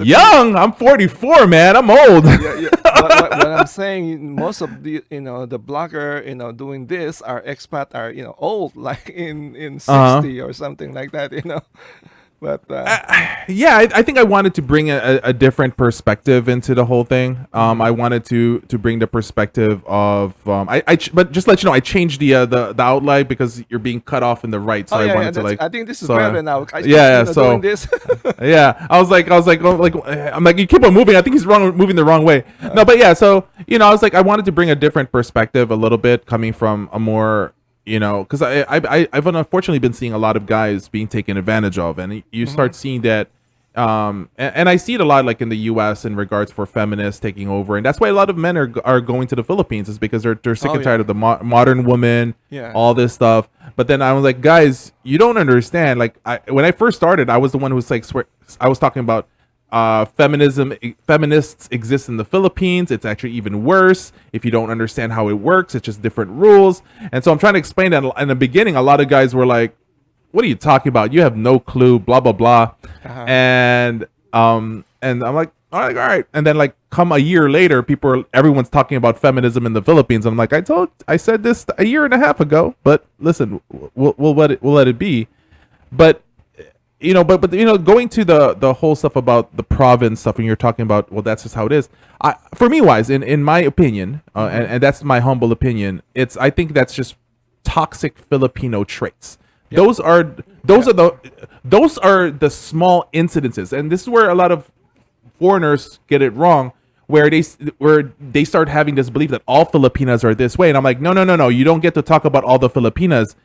Young. I'm 44, man. I'm old. Yeah, yeah. What I'm saying, most of the the blogger doing this are expat, are old, like in Uh-huh. 60 or something like that. But Yeah, I think I wanted to bring a different perspective into the whole thing. I wanted to bring the perspective of but just let you know, I changed the outline because you're being cut off in the right, so oh I yeah, yeah. wanted to like I think this is so better now. I keep, yeah, doing so this. yeah, I was like, oh, like I'm like, you keep on moving. I think he's moving the wrong way. No, but yeah, so I was like, I wanted to bring a different perspective, a little bit coming from a more, because I've unfortunately been seeing a lot of guys being taken advantage of, and you start seeing that. And I see it a lot, like in the U.S. in regards for feminists taking over, and that's why a lot of men are going to the Philippines, is because they're sick Oh, and tired yeah. of the modern woman, Yeah. all this stuff. But then I was like, guys, you don't understand. Like when I first started, I was the one who was like, I was talking about feminists exist in the Philippines. It's actually even worse if you don't understand how it works. It's just different rules. And so I'm trying to explain that. In the beginning, a lot of guys were like, what are you talking about? You have no clue, blah blah blah. Uh-huh. And I'm like, all right. And then like come a year later, everyone's talking about feminism in the Philippines. I'm like, I said this a year and a half ago, but listen, we'll let it be. But going to the whole stuff about the province stuff, and you're talking about, well, that's just how it is. For me, wise, in my opinion, and that's my humble opinion, I think that's just toxic Filipino traits. Those are the small incidences, and this is where a lot of foreigners get it wrong, where they start having this belief that all Filipinas are this way, and I'm like, no, you don't get to talk about all the Filipinas.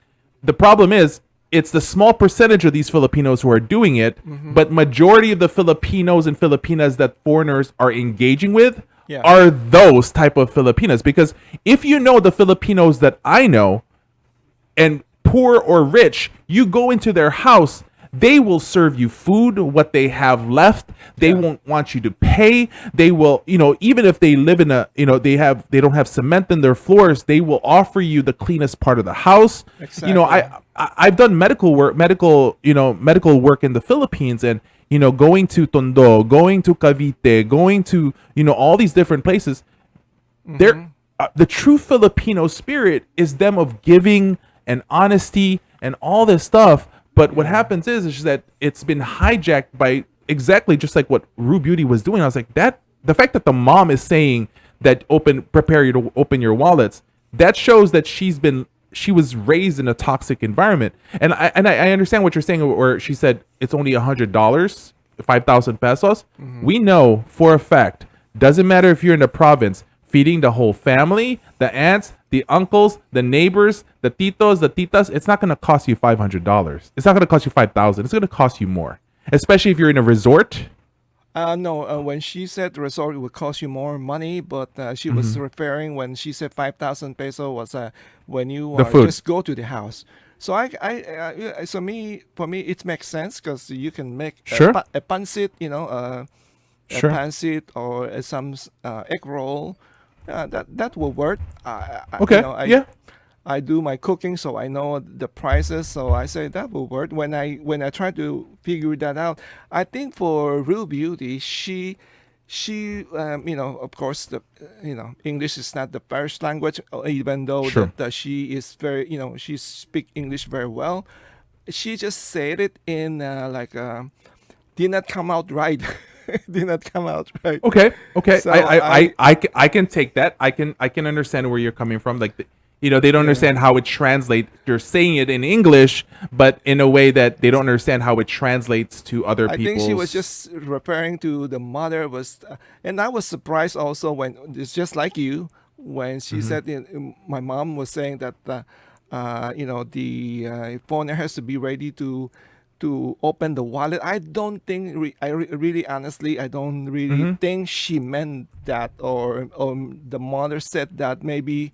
The problem is, it's the small percentage of these Filipinos who are doing it, but majority of the Filipinos and Filipinas that foreigners are engaging with Yeah. are those type of Filipinas. Because if you know the Filipinos that I know, and poor or rich, you go into their house, they will serve you food, what they have left. They Yeah. won't want you to pay. They will, even if they live in a, they don't have cement in their floors, they will offer you the cleanest part of the house. Exactly. I've done medical work in the Philippines, and going to Tondo, going to Cavite, going to all these different places. They're the true Filipino spirit is them of giving and honesty and all this stuff. But what Yeah. happens is that it's been hijacked by exactly just like what Rue Beauty was doing. I was like, that the fact that the mom is saying that prepare you to open your wallets, that shows that she was raised in a toxic environment. And I understand what you're saying, where she said it's only $100, 5,000 pesos. We know for a fact, doesn't matter if you're in the province, feeding the whole family, the aunts, the uncles, the neighbors, the titos, the titas, it's not going to cost you $500. It's not going to cost you 5,000. It's going to cost you more, especially if you're in a resort. No, when she said the resort would cost you more money, but she was referring when she said 5,000 peso was when you The food. just go to the house. So for me, it makes sense because you can make Sure. a pancit, a Sure. pancit or some egg roll. That will work. Okay. Yeah. I do my cooking, so I know the prices. So I say that will work. When I try to figure that out, I think for Real Beauty, of course, English is not the first language, even though Sure. that she is very, she speak English very well. She just said it in did not come out right. Did not come out right. Okay. Okay. So I can take that. I can understand where you're coming from. Like, they don't yeah. understand how it translates. You're saying it in English, but in a way that they don't understand how it translates to other I think people's. she was just referring to the mother and I was surprised also when it's just like you when she said my mom was saying that the foreigner has to be ready to open the wallet. I don't think really honestly I don't really Mm-hmm. think she meant that or the mother said that maybe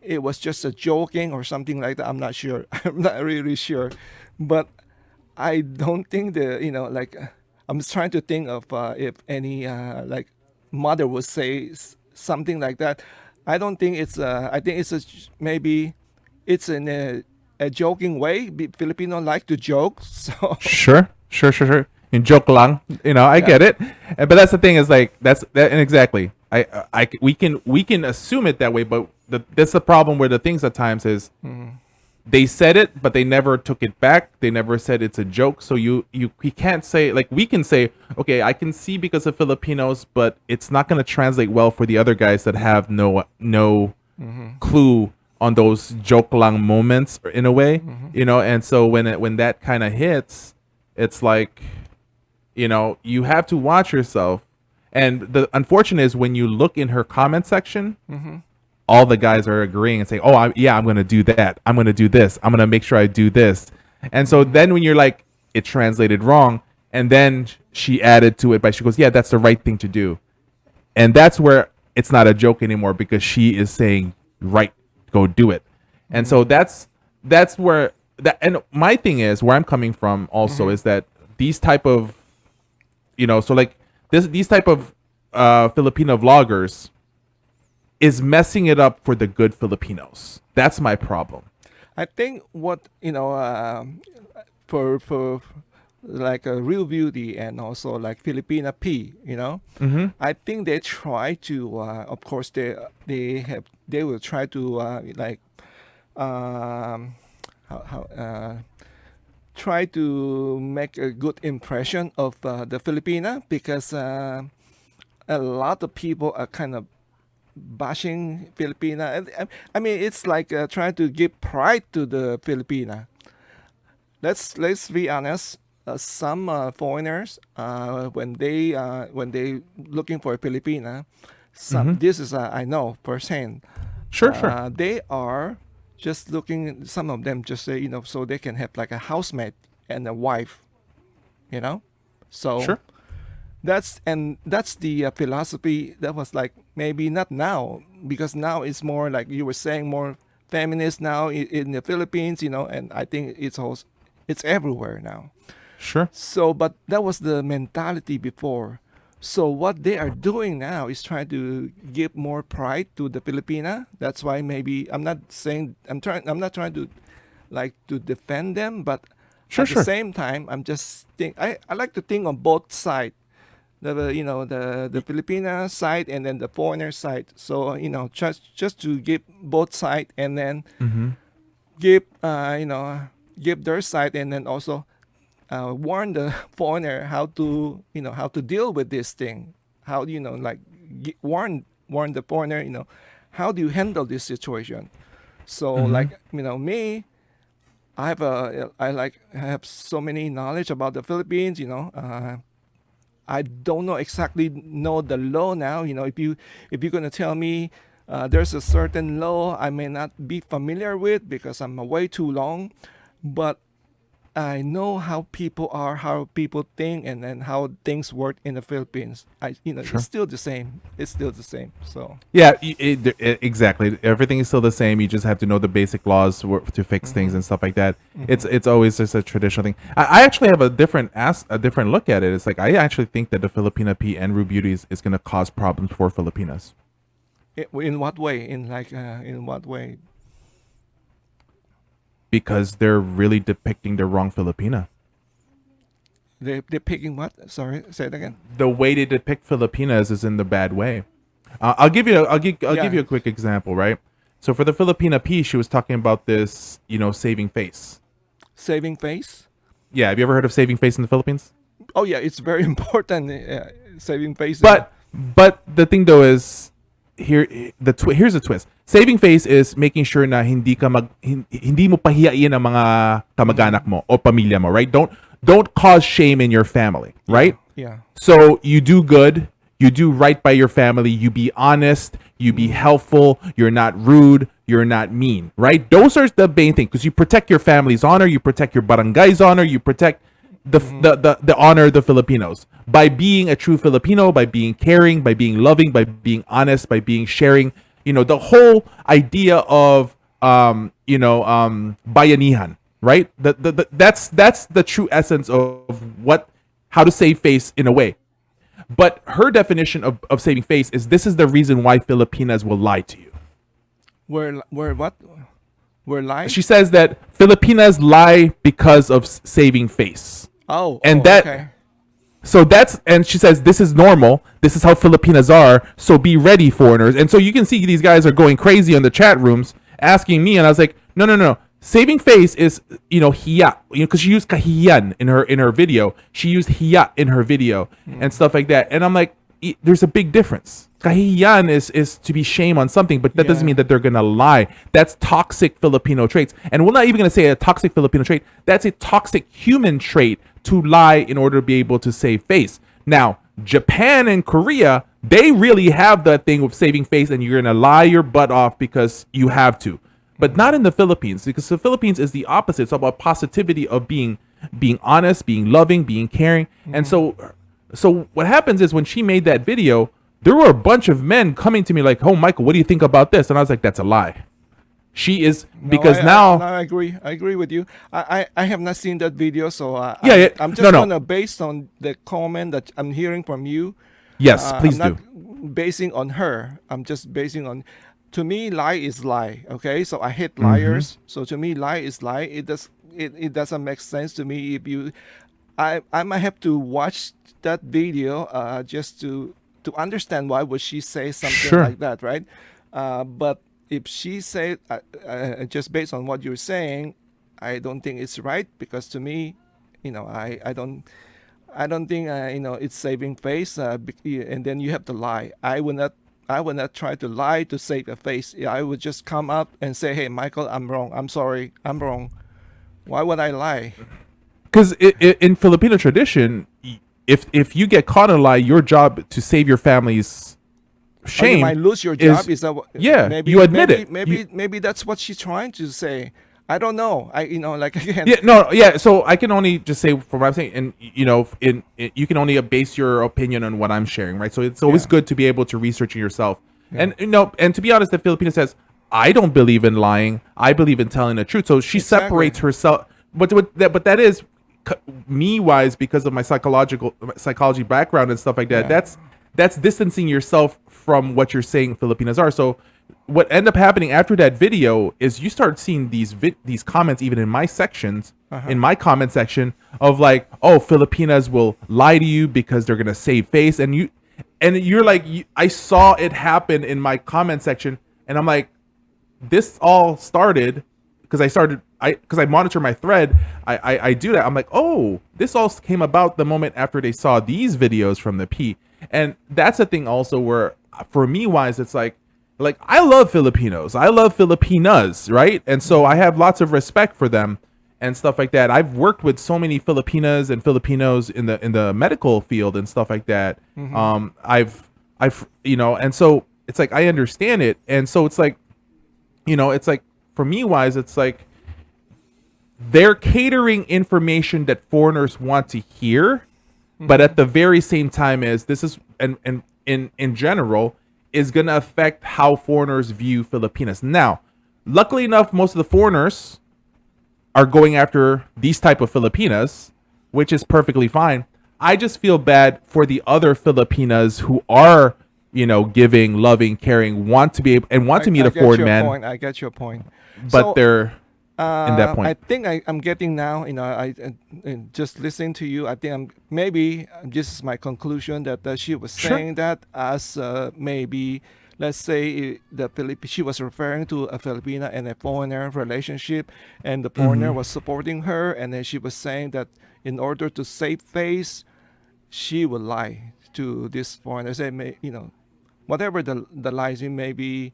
it was just a joking or something like that. I'm not sure. I'm not really sure, but I don't think I'm just trying to think of if any mother would say something like that. I don't think it's I think it's maybe it's in a joking way. Filipino like to joke, so Sure, sure, sure, sure. In joke lang, I yeah. get it. But that's the thing is like that's that, and exactly. We can assume it that way, but that's the problem where the things at times is they said it, but they never took it back. They never said it's a joke. So you can't say, like, we can say, okay, I can see because of Filipinos, but it's not going to translate well for the other guys that have no clue on those joke lang moments in a way, And so when that kind of hits, it's like, you have to watch yourself. And the unfortunate is when you look in her comment section, all the guys are agreeing and saying, "Oh, I'm going to do that. I'm going to do this. I'm going to make sure I do this." And so then when you're like, it translated wrong, and then she added to it, but she goes, "Yeah, that's the right thing to do." And that's where it's not a joke anymore because she is saying, "Right, go do it." And so that's where that. And my thing is, where I'm coming from also is that these type of, so like these type of Filipino vloggers is messing it up for the good Filipinos. That's my problem. I think what for like a Real Beauty and also like Filipina P, Mm-hmm. I think they try to of course they will try to um, how try to make a good impression of the Filipina because a lot of people are kind of bashing Filipina. I mean, it's like trying to give pride to the Filipina. Let's be honest. Some foreigners, when they looking for a Filipina, Mm-hmm. this is I know firsthand. Sure, sure, They are just looking. Some of them just say so they can have like a housemate and a wife. You know, so sure. that's the philosophy that was like maybe not now, because now it's more like you were saying, more feminist now in the Philippines, and I think it's everywhere now. Sure. So, but that was the mentality before. So what they are doing now is trying to give more pride to the Filipina. That's why maybe I'm not trying to like to defend them, but Sure, at the sure. same time, I like to think on both sides. The Filipina side and then the foreigner side. So just to give both side and then Mm-hmm. give give their side and then also warn the foreigner how to deal with this thing. How like warn the foreigner how do you handle this situation. So Mm-hmm. like me, I have so many knowledge about the Philippines. I don't exactly know the law now. If you're gonna tell me there's a certain law I may not be familiar with because I'm away too long, but I know how people are, how people think, and then how things work in the Philippines. It's Sure. still the same. It's still the same. So Yeah, exactly. Everything is still the same. You just have to know the basic laws to fix things mhm, and stuff like that. It's mhm. it's always just a traditional thing. I actually have a different look at it. It's like I actually think that the Filipina P and Rue Beauty is going to cause problems for Filipinas In what way? In what way? because they're really depicting the wrong Filipina. They're picking what? Sorry, say it again. The way they depict Filipinas is in the bad way. I'll give Yeah, you a quick example, right? So for the Filipina P, she was talking about this, saving face. saving face. Yeah, have you ever heard of saving face in the Philippines? Oh yeah, it's very important. Saving face. But the thing though is here's the twist. Saving face is making sure na hindi mo pahiyain ang mga kamag-anak mo o pamilya mo, right? Don't cause shame in your family, Yeah, right? yeah. So you do good, you do right by your family, you be honest, you be helpful, you're not rude, you're not mean, right? Those are the main thing because you protect your family's honor, you protect your barangay's honor, you protect the honor of the Filipinos by being a true Filipino, by being caring, by being loving, by being honest, by being sharing. The whole idea of bayanihan, right? That's the true essence of how to save face in a way. But her definition of saving face is this is the reason why Filipinas will lie to you. Where what? Where lie? She says that Filipinas lie because of saving face. Oh, And oh, okay. and she says this is normal. This is how Filipinas are. So be ready, foreigners. And so you can see these guys are going crazy in the chat rooms asking me, and I was like, no, no, no. Saving face is hiya, because she used kahiyan in her video. She used hiya in her video and stuff like that. And I'm like, there's a big difference. Kahiyan is to be shame on something, but that doesn't Yeah. mean that they're gonna lie. That's toxic Filipino traits, and we're not even gonna say a toxic Filipino trait. That's a toxic human trait to lie in order to be able to save face. Now, Japan and Korea, they really have that thing of saving face, and you're gonna lie your butt off because you have to, but not in the Philippines, because the Philippines is the opposite. It's about positivity of being honest, being loving, being caring, and so what happens is when she made that video, there were a bunch of men coming to me like, "Oh, Michael, what do you think about this?" And I was like, "That's a lie." She is No, because no, now, I agree. I agree with you. I have not seen that video, so yeah, yeah, I'm no, just no, gonna based on the comment that I'm hearing from you. yes, I'm please not do. basing on her. I'm just basing on. To me, lie is lie. Okay, so I hate Mm-hmm. liars. So to me, lie is lie. It doesn't make sense to me if you. I might have to watch that video just to understand why would she say something Sure. like that, right? But if she said just based on what you're saying, I don't think it's right because to me, I don't think it's saving face. And then you have to lie. I would not try to lie to save a face. Yeah, I would just come up and say, "Hey, Michael, I'm wrong. I'm sorry. I'm wrong." Why would I lie? Because in Filipino tradition, if you get caught in a lie, your job to save your family's Oh, you shame might lose your job. is, Is that what? yeah, Maybe, you admit it. maybe that's what she's trying to say. I don't know. Like again. Yeah, no, yeah. So I can only just say from what I'm saying, and you can only base your opinion on what I'm sharing, right? So it's always Yeah. good to be able to research it yourself. Yeah. And to be honest, the Filipina says, I don't believe in lying. I believe in telling the truth. So she Exactly. separates herself. But that is me wise because of my psychology background and stuff like that. Yeah. That's distancing yourself from what you're saying Filipinas are. So what ended up happening after that video is you start seeing these comments even in my sections, Uh-huh. in my comment section, of like, oh, Filipinas will lie to you because they're gonna save face, and you're like, I saw it happen in my comment section, and I'm like, this all started because I monitor my thread. I do that. I'm like, oh, this all came about the moment after they saw these videos from the P. And that's a thing also where for me wise, it's like I love Filipinos. I love Filipinas, right? And so I have lots of respect for them and stuff like that. I've worked with so many Filipinas and Filipinos in the medical field and stuff like that. I've and so it's like I understand it. And so it's like, it's like for me wise, it's like they're catering information that foreigners want to hear, but at the very same time as this is and in general is gonna affect how foreigners view Filipinas. Now, luckily enough, most of the foreigners are going after these type of Filipinas, which is perfectly fine. I just feel bad for the other Filipinas who are, giving, loving, caring, want to be able and want to meet I a get foreign your man, point. I get your point. but So they're in that I point. think I'm getting now. Just listening to you. I think maybe this is my conclusion that she was Sure. saying that as maybe let's say she was referring to a Filipina and a foreigner relationship, and the foreigner Mm-hmm. was supporting her, and then she was saying that in order to save face, she would lie to this foreigner. Say, whatever the lies in may be,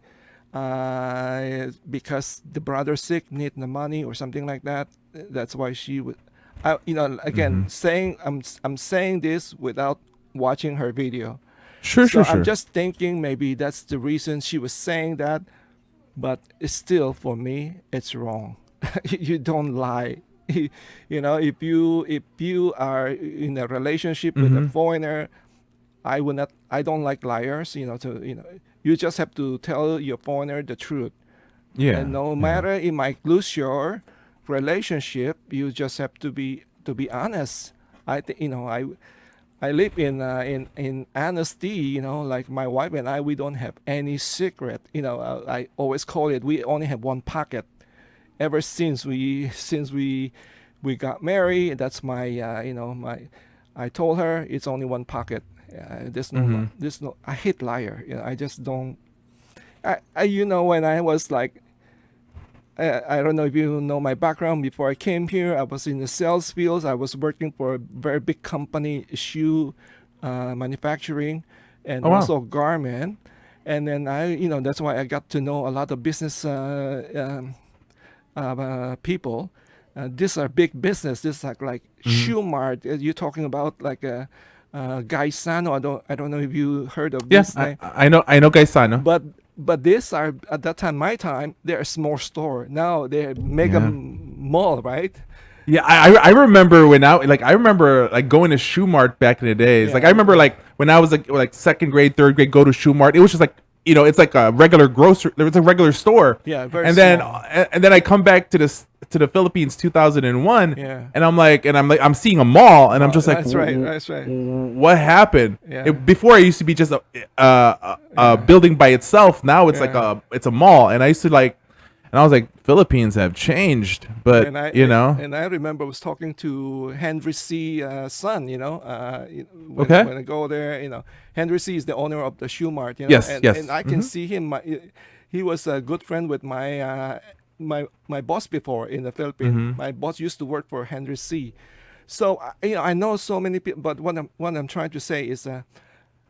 because the brother sick need the money or something like that. That's why she would. Mm-hmm. Again, saying I'm saying this without watching her video. Sure, So sure, I'm sure. just thinking maybe that's the reason she was saying that, but it's still for me it's wrong. You don't lie. If you are in a relationship with a Mm-hmm. foreigner, I would not. I don't like liars. You just have to tell your foreigner the truth, Yeah. and no Yeah. matter it might lose your relationship, you just have to be honest. I think I live in honesty. Like my wife and I, we don't have any secret. I always call it we only have one pocket. Ever since we got married, that's my my. I told her it's only one pocket. There's no Mm-hmm. there's no. I hate liar. I just don't. When I was like, I don't know if you know my background. Before I came here, I was in the sales fields. I was working for a very big company, shoe manufacturing, and Oh wow. also garment. And then that's why I got to know a lot of business people. These are big business. This is like Mm-hmm. shoe mart. You're talking about like a Guy Sano. I don't know if you heard of Yeah, this name, I know Gaisano. but these are at that time my time they're a small store. Now they're mega Yeah. mall, right? Yeah, I remember when I remember like going to Shoe Mart back in the days. Like I Yeah, remember like when I was like second grade, third grade, go to Shoe Mart. It was just like it's like a regular grocery. There was a regular store, yeah, very and then small. I come back to the Philippines 2001, Yeah, and I'm seeing a mall, and I'm just like, that's right, that's right. what happened? Yeah, Before it used to be just a yeah, building by itself. Now it's like yeah. it's a mall, and I used to like, and I was like, Philippines have changed, but And I you know. and I remember I was talking to Henry C. Son. When Okay. when I go there, Henry C. is the owner of the shoe mart. Yes, And yes. I can Mm-hmm. see him. He was a good friend with my boss before in the Philippines. Mm-hmm. My boss used to work for Henry C. So I know so many people. But what I'm trying to say is,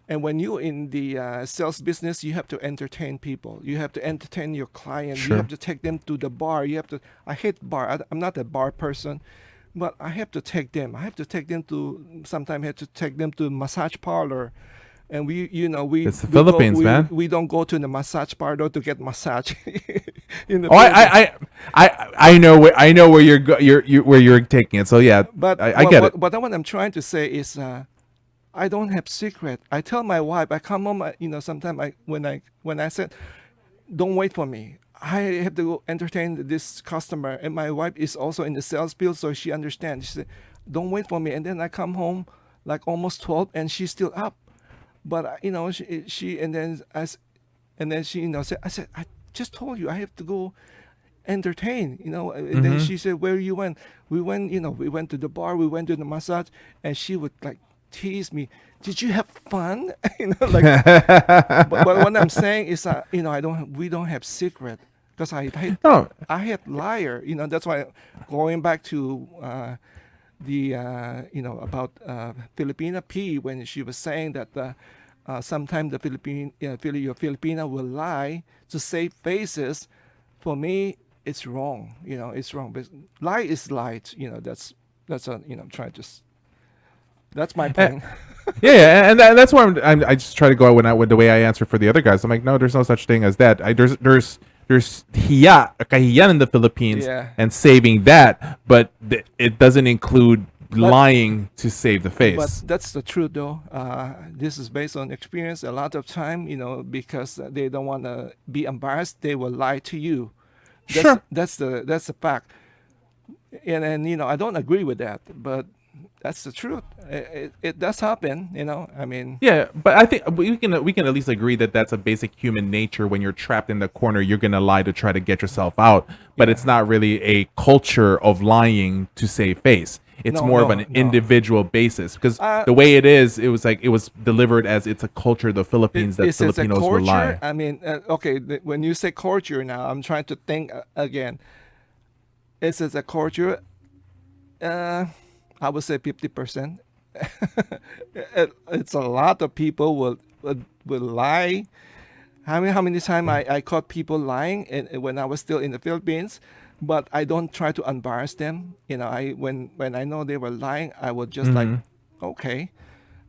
and when you in the sales business, you have to entertain people. You have to entertain your client. You have Sure. to take them to the bar. You have to. I hate bar. I'm not a bar person, but I have to take them. I have to take them to. Sometimes I have to take them to massage parlor, and It's the we go Philippines, man. we don't go to the massage parlor to get massage in the Oh, Philippines. I know where where you're taking it. So yeah, But I get it. what I'm trying to say is, I don't have secret. I tell my wife, I come home, sometimes when I said, don't wait for me. I have to go entertain this customer, and my wife is also in the sales field, so she understands. She said, "Don't wait for me." And then I come home like almost 12, and she's still up. But she and then she said, I said, I just told you I have to go entertain. And then Mm-hmm. she said, "Where you went?" We went to the bar, we went to the massage, and she would like tease me. Did you have fun? Like. But what I'm saying is, we don't have secret because No. I had liar. That's why going back to the about Filipina P when she was saying that sometimes the your Filipina will lie to save faces. For me, it's wrong. It's wrong. But lie is light. That's a I'm trying to. That's my Eh, point. yeah, and that's why I just try to go when with the way I answer for the other guys. I'm like, no, there's no such thing as that. There's hiya, kahiyan in the Philippines, Yeah. and saving that, but it doesn't include But lying to save the But face. that's the truth, though. This is based on experience. A lot of time, because they don't want to be embarrassed, they will lie to you. Sure. That's the fact. And I don't agree with that, but that's the truth. It does happen. I mean, Yeah, but I think we can at least agree that that's a basic human nature. When you're trapped in the corner, you're gonna lie to try to get yourself out. But yeah. it's not really a culture of lying to save face. It's No, more of no, an no. individual basis because Uh, the way it was delivered as it's a culture of the Philippines that is it a Filipinos will culture? lie. I mean, okay. When you say culture, now I'm trying to think again. Is it a culture? Uh, I would say 50%. It's a lot of people will lie. How many times I caught people lying when I was still in the Philippines, but I don't try to embarrass them. When I know they were lying, I would just like, Hmm. okay,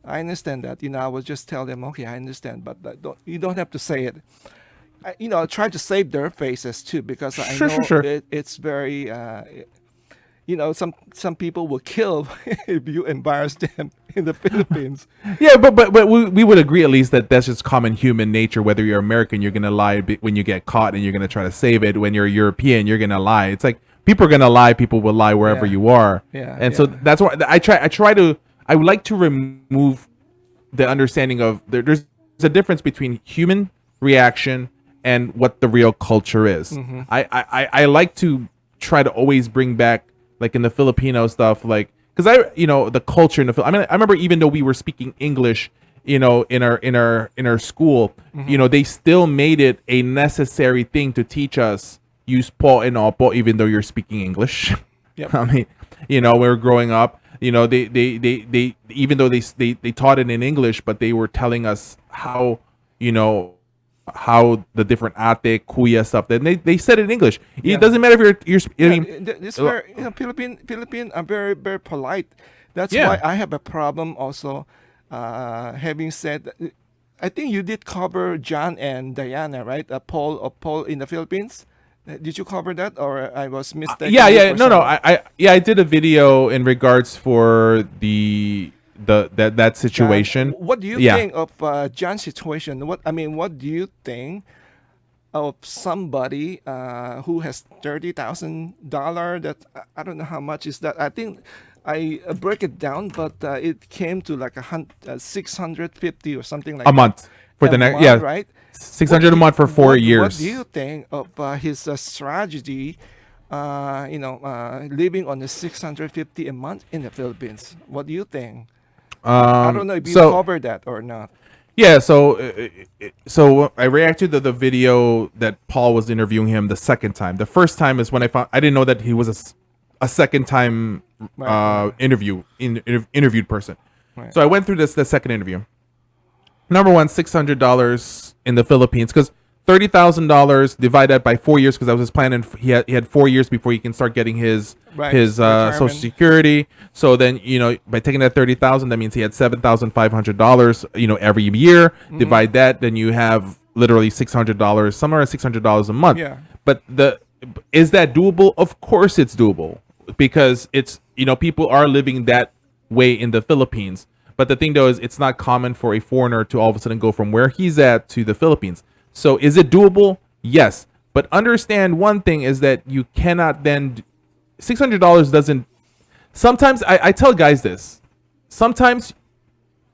I understand that. I would just tell them, okay, I understand, but you don't have to say it. I try to save their faces too because I Sure, sure, know sure. it's very some people will kill if you embarrass them in the Philippines. Yeah, but we would agree at least that that's just common human nature. Whether you're American, you're gonna lie when you get caught, and you're gonna try to save it. When you're European, you're gonna lie. It's like people are gonna lie. People will lie wherever Yeah, you are, yeah, and so yeah. that's why I would like to remove the understanding of there's a difference between human reaction and what the real culture is. Mm-hmm. I like to try to always bring back like in the Filipino stuff, like because the culture in the I mean I remember even though we were speaking English, in our school, Mm-hmm. they still made it a necessary thing to teach us use po and opo even though you're speaking English. Yep. I mean, we were growing up, they even though they taught it in English, but they were telling us you know how the different ate kuya stuff. Then they said it in English. It Yeah. doesn't matter if I Yeah, mean, it's uh, very Philippine are very very polite. That's why yeah. I have a problem also. Having said, I think you did cover John and Diana, right? Paul in the Philippines. Did you cover that, or I was Yeah, mistaking you yeah, for no, no. someone? I did a video in regards for that John, situation. what do you Yeah. think of John's situation? What do you think of somebody who has $30,000? That I don't know how much is that. I think I break it down, but it came to like 650 or something A like that month for a the next, month, yeah, right? 600 a month for four What do you years. think of his strategy? Living on the 650 a month in the Philippines. What do you think? I don't know if you So covered that or not. yeah, so I reacted to the video that Paul was interviewing him the second time. The first time is when I didn't know that he was a second time Right, right, interviewed person. right. So I went through the second interview. Number one, $600 in the Philippines because $30,000 divide that by 4 years because I was his plan and he had 4 years before he can start getting his Right, Social retirement. Security. So then by taking that 30,000, that means he had $7,500 every year. Mm-hmm. Divide that, then you have literally $600, somewhere around $600 a month. Yeah. But is that doable? Of course it's doable because it's people are living that way in the Philippines. But the thing though is it's not common for a foreigner to all of a sudden go from where he's at to the Philippines. So is it doable? Yes. But understand one thing is that you cannot then $600 doesn't. Sometimes I tell guys this. Sometimes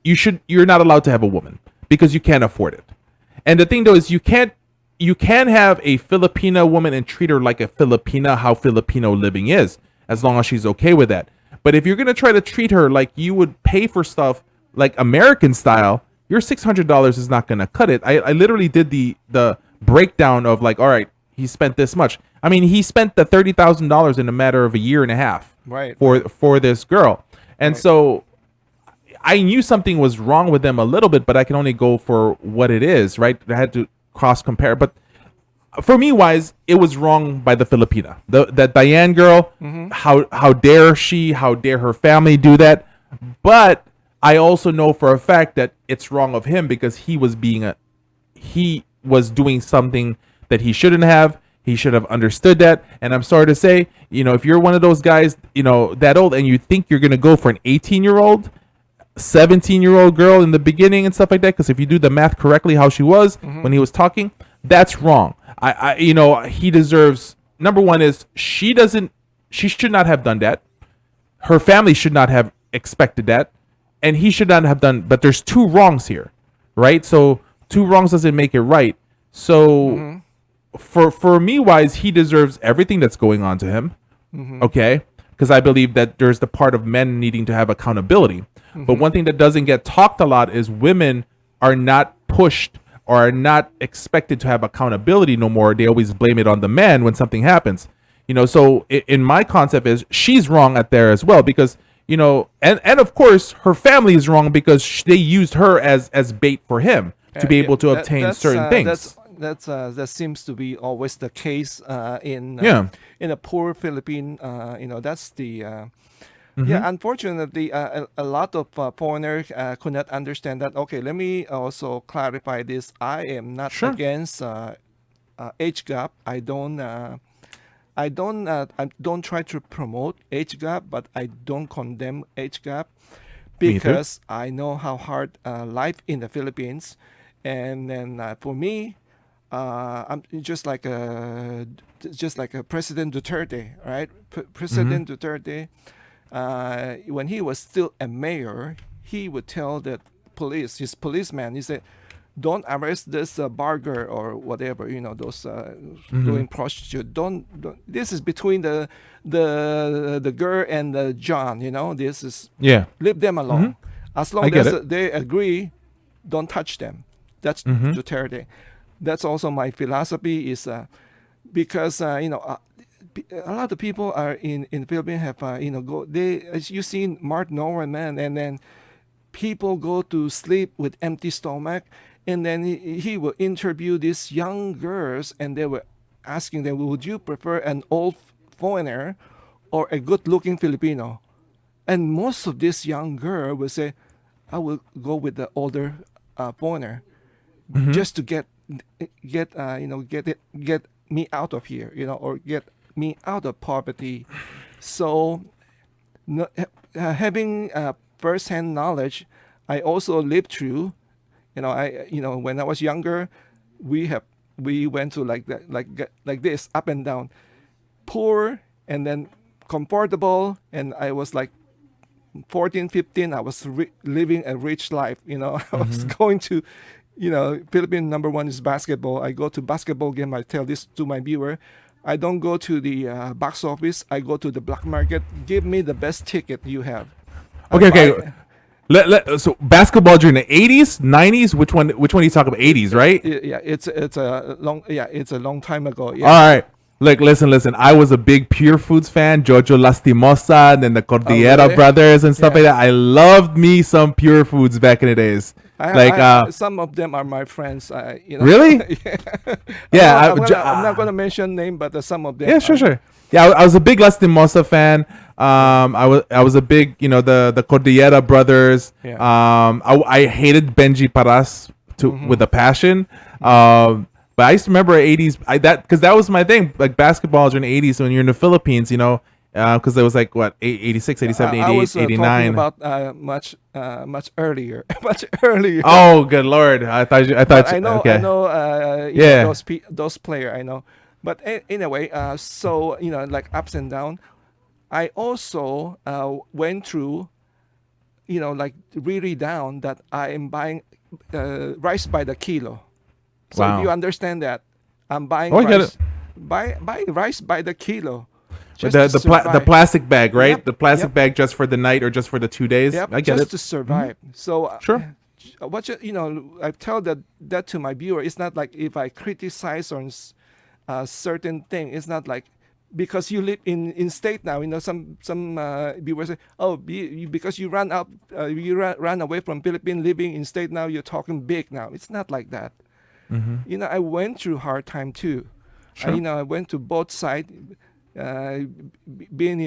you're not allowed to have a woman because you can't afford it. And the thing though is you can have a Filipina woman and treat her like a Filipina, how Filipino living is, as long as she's okay with that. But if you're gonna try to treat her like you would pay for stuff like American style, your $600 is not gonna cut it. I literally did the breakdown of like, all right, he spent this much. I mean, he spent the $30,000 in a matter of a year and a half Right. for this girl, and Right. so I knew something was wrong with them a little bit, but I can only go for what it is, right? I had to cross compare, but for me wise, it was wrong by the Filipina. That Diane girl, how dare she, how dare her family do that? But I also know for a fact that it's wrong of him because he was doing something that he shouldn't have. He should have understood that. And I'm sorry to say, if you're one of those guys, that old and you think you're gonna go for an 18-year-old, 17-year-old girl in the beginning and stuff like that, because if you do the math correctly, how she was when he was talking, that's wrong. He deserves. Number one is she should not have done that. Her family should not have expected that, and he should not have done. But there's two wrongs here, right? So two wrongs doesn't make it right. So for me wise, he deserves everything that's going on to him. Okay, because I believe that there's the part of men needing to have accountability. But one thing that doesn't get talked a lot is women are not pushed or are not expected to have accountability no more. They always blame it on the man when something happens. So in my concept is she's wrong at there as well because, and of course her family is wrong because they used her as bait for him to be able to obtain certain things. That seems to be always the case in a poor Philippine. That's the. Yeah, unfortunately, a lot of foreigners could not understand that. Okay, let me also clarify this. I am not against age gap. I don't try to promote age gap, but I don't condemn age gap because I know how hard life in the Philippines, and then for me, I'm just like a President Duterte, right? President Duterte. When he was still a mayor, he would tell the his policeman, he said, "Don't arrest this barger or whatever, those doing prostitute. Don't. This is between the girl and the John. This is leave them alone. As long as they agree, don't touch them." That's Duterte. That's also my philosophy. Is because a lot of people are in the Philippines have as you seen Mark Norman, man, and then people go to sleep with empty stomach, and then he will interview these young girls, and they were asking them, would you prefer an old foreigner or a good-looking Filipino? And most of this young girl will say, I will go with the older foreigner just to get me out of here, or get me out of poverty. So having first-hand knowledge, I also lived through. When I was younger, we went to like this, up and down, poor and then comfortable, and I was like 14, 15. I was living a rich life. I was going to, Philippine number one is basketball. I go to basketball game. I tell this to my viewer. I don't go to the box office. I go to the black market. Give me the best ticket you have. Okay. So basketball during the 80s, 90s. Which one? Which one are you talking about? 80s, right? Yeah, it's a long time ago. Yeah. All right. Like, listen. I was a big Pure Foods fan. Jojo Lastimosa, and the Cordillera Brothers and stuff like that. I loved me some Pure Foods back in the days. Some of them are my friends. Really? Yeah. I'm not going to mention name, but some of them. Yeah, sure. Yeah, I was a big Lastimosa fan. I was a big, the Cordillera Brothers. Yeah. I hated Benji Paras with a passion. But I used to remember 80s. Because that was my thing. Like basketball during the 80s when you're in the Philippines, Because it was like what 86, 87, I 88, was talking 89. about much earlier, much earlier. Oh, good lord! I But thought you, I okay. know, Yeah. those player I know. But anyway, so like ups and down. I also went through, like really down that I am buying rice by the kilo. So if you Wow. understand that, I'm Oh, buying I get it. rice, buying rice by the kilo, But just to the survive. plastic bag, right? Yep, The plastic yep, bag just for the night or just for the 2 days. yep, I get just it. to Hmm. survive. So Sure. what I tell that to my viewer. It's not like if I criticize on certain thing. It's not like because you live in state now. Some viewers say, oh, because you ran away from Philippines, living in state now. You're talking big now. It's not like that. Hmm. I went through hard time too. Sure. I went to both sides, being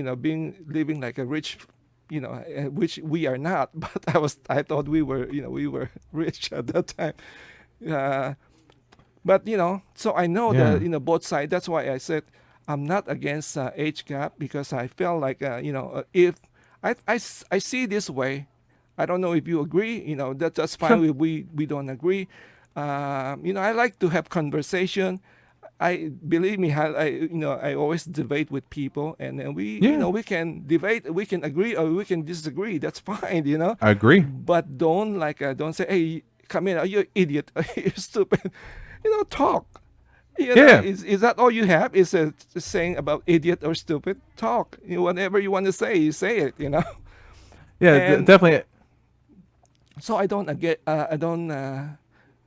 living like a rich, which we are not. But I thought we were rich at that time. Uh, but so I know Yeah. both sides. That's why I said I'm not against age gap because I felt like if I see this way. I don't know if you agree. That's fine. Sure. We don't agree. I like to have conversation. I believe me. I always debate with people, and then Yeah. we can debate. We can agree or we can disagree. That's fine. I agree. But don't say, hey, come in. Are you an idiot? You're stupid. Talk. Yeah. Is that all you have? Is a saying about idiot or stupid? Talk. Whatever you want to say, you say it. Yeah. And Definitely. so I don't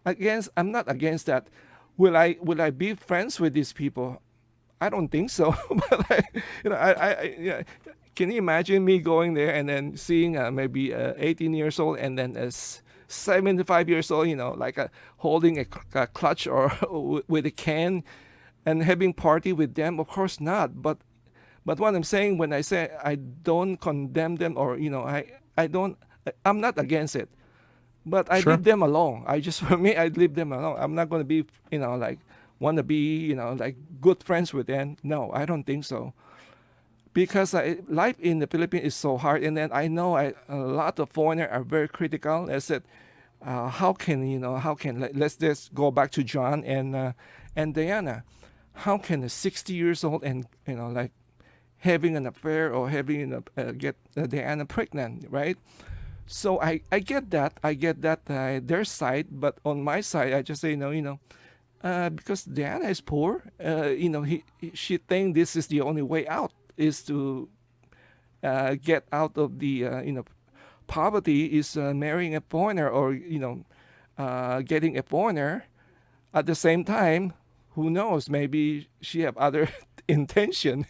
against. I'm not against that. Will I be friends with these people? I don't think so. But yeah. Can you imagine me going there and then seeing maybe 18 years old and then as 75 years old, like holding a clutch or with a can and having party with them? Of course not. But what I'm saying when I say I don't condemn them or I don't I'm not against it. But I Sure. leave them alone. I just for me I leave them alone. I'm not going to be like want to be like good friends with them. No, I don't think so because life in the Philippines is so hard. And then I know a lot of foreigners are very critical. I said, how can let's just go back to John and Diana. How can a 60 years old and like having an affair or having get Diana pregnant, right? So I get that. I get that their side, but on my side, I just say because Diana is poor. She think this is the only way out is to get out of the poverty is marrying a foreigner or getting a foreigner. At the same time, who knows? Maybe she have other intention,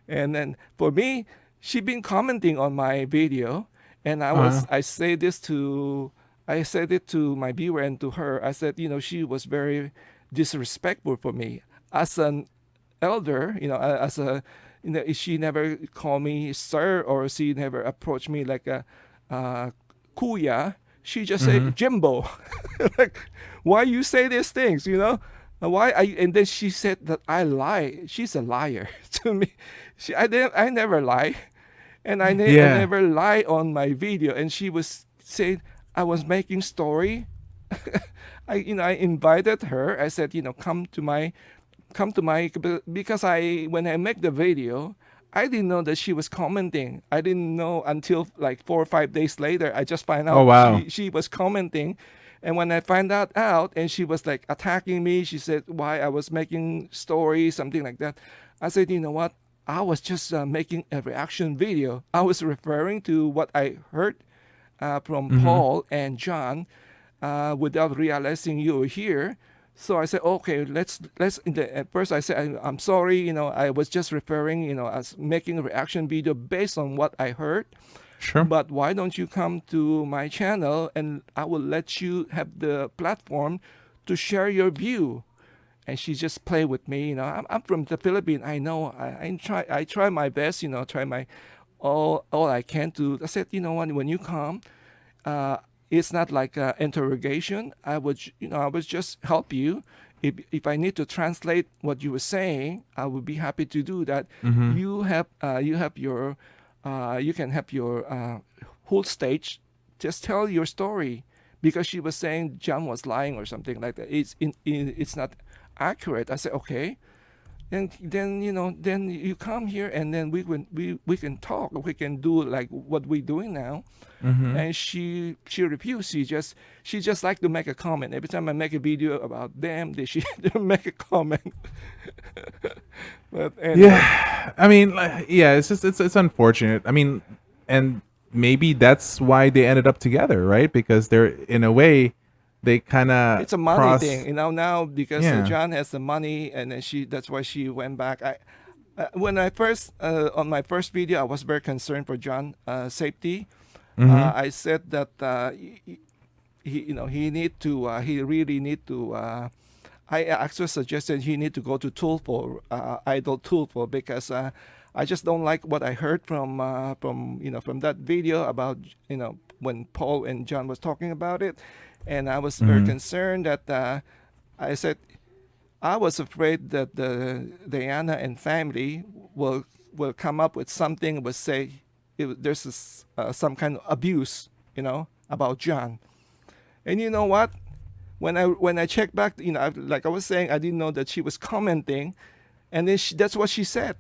And then for me, she been commenting on my video, and Uh, I said it to my viewer and to her. I said, she was very disrespectful for me as an elder, as a, she never called me sir or she never approached me like a kuya. She just mm-hmm. said Jimbo. Like, why you say these things, Why and then she said that I lie. She's a liar to me. I never lie. And I Yeah. never lie on my video. And she was saying I was making story. I invited her. I said, come to my because when I make the video, I didn't know that she was commenting. I didn't know until like 4 or 5 days later. I just find Oh out wow. she was commenting, and when I find that out, and she was like attacking me. She said why I was making stories, something like that. I said, you know what? I was just making a reaction video. I was referring to what I heard from Mm-hmm. Paul and John without realizing you were here. So I said, okay, at first I said, I'm sorry, I was just referring, as making a reaction video based on what I heard. Sure. But why don't you come to my channel and I will let you have the platform to share your view. And she just play with me, I'm from the Philippines. I know I try my best, try my all I can to. I said, when you come, uh, it's not like interrogation. I would just help you if I need to translate what you were saying, I would be happy to do that. Mm-hmm. You have your you can have your whole stage. Just tell your story, because she was saying John was lying or something like that. It's not accurate. I said okay. And then then you come here, and then we can talk. We can do like what we're doing now. Mm-hmm. And she refused. She just like to make a comment every time I make a video about them. She make a comment. But anyway, Yeah, I mean, yeah, it's just it's unfortunate. I mean, and maybe that's why they ended up together, right? Because they're in a way they kind of it's a money cross. thing, now because Yeah. John has the money, and then that's why she went back. I when I first on my first video, I was very concerned for John safety. Mm-hmm. I said that he really need to. I actually suggested he need to go to TOEFL, idol TOEFL, because I just don't like what I heard from that video about when Paul and John was talking about it, and I was very Mm-hmm. concerned that I said I was afraid that the Diana and family will come up with something, will say there's some kind of abuse, about John. And you know what? When I checked back, like I was saying, I didn't know that she was commenting, and then that's what she said.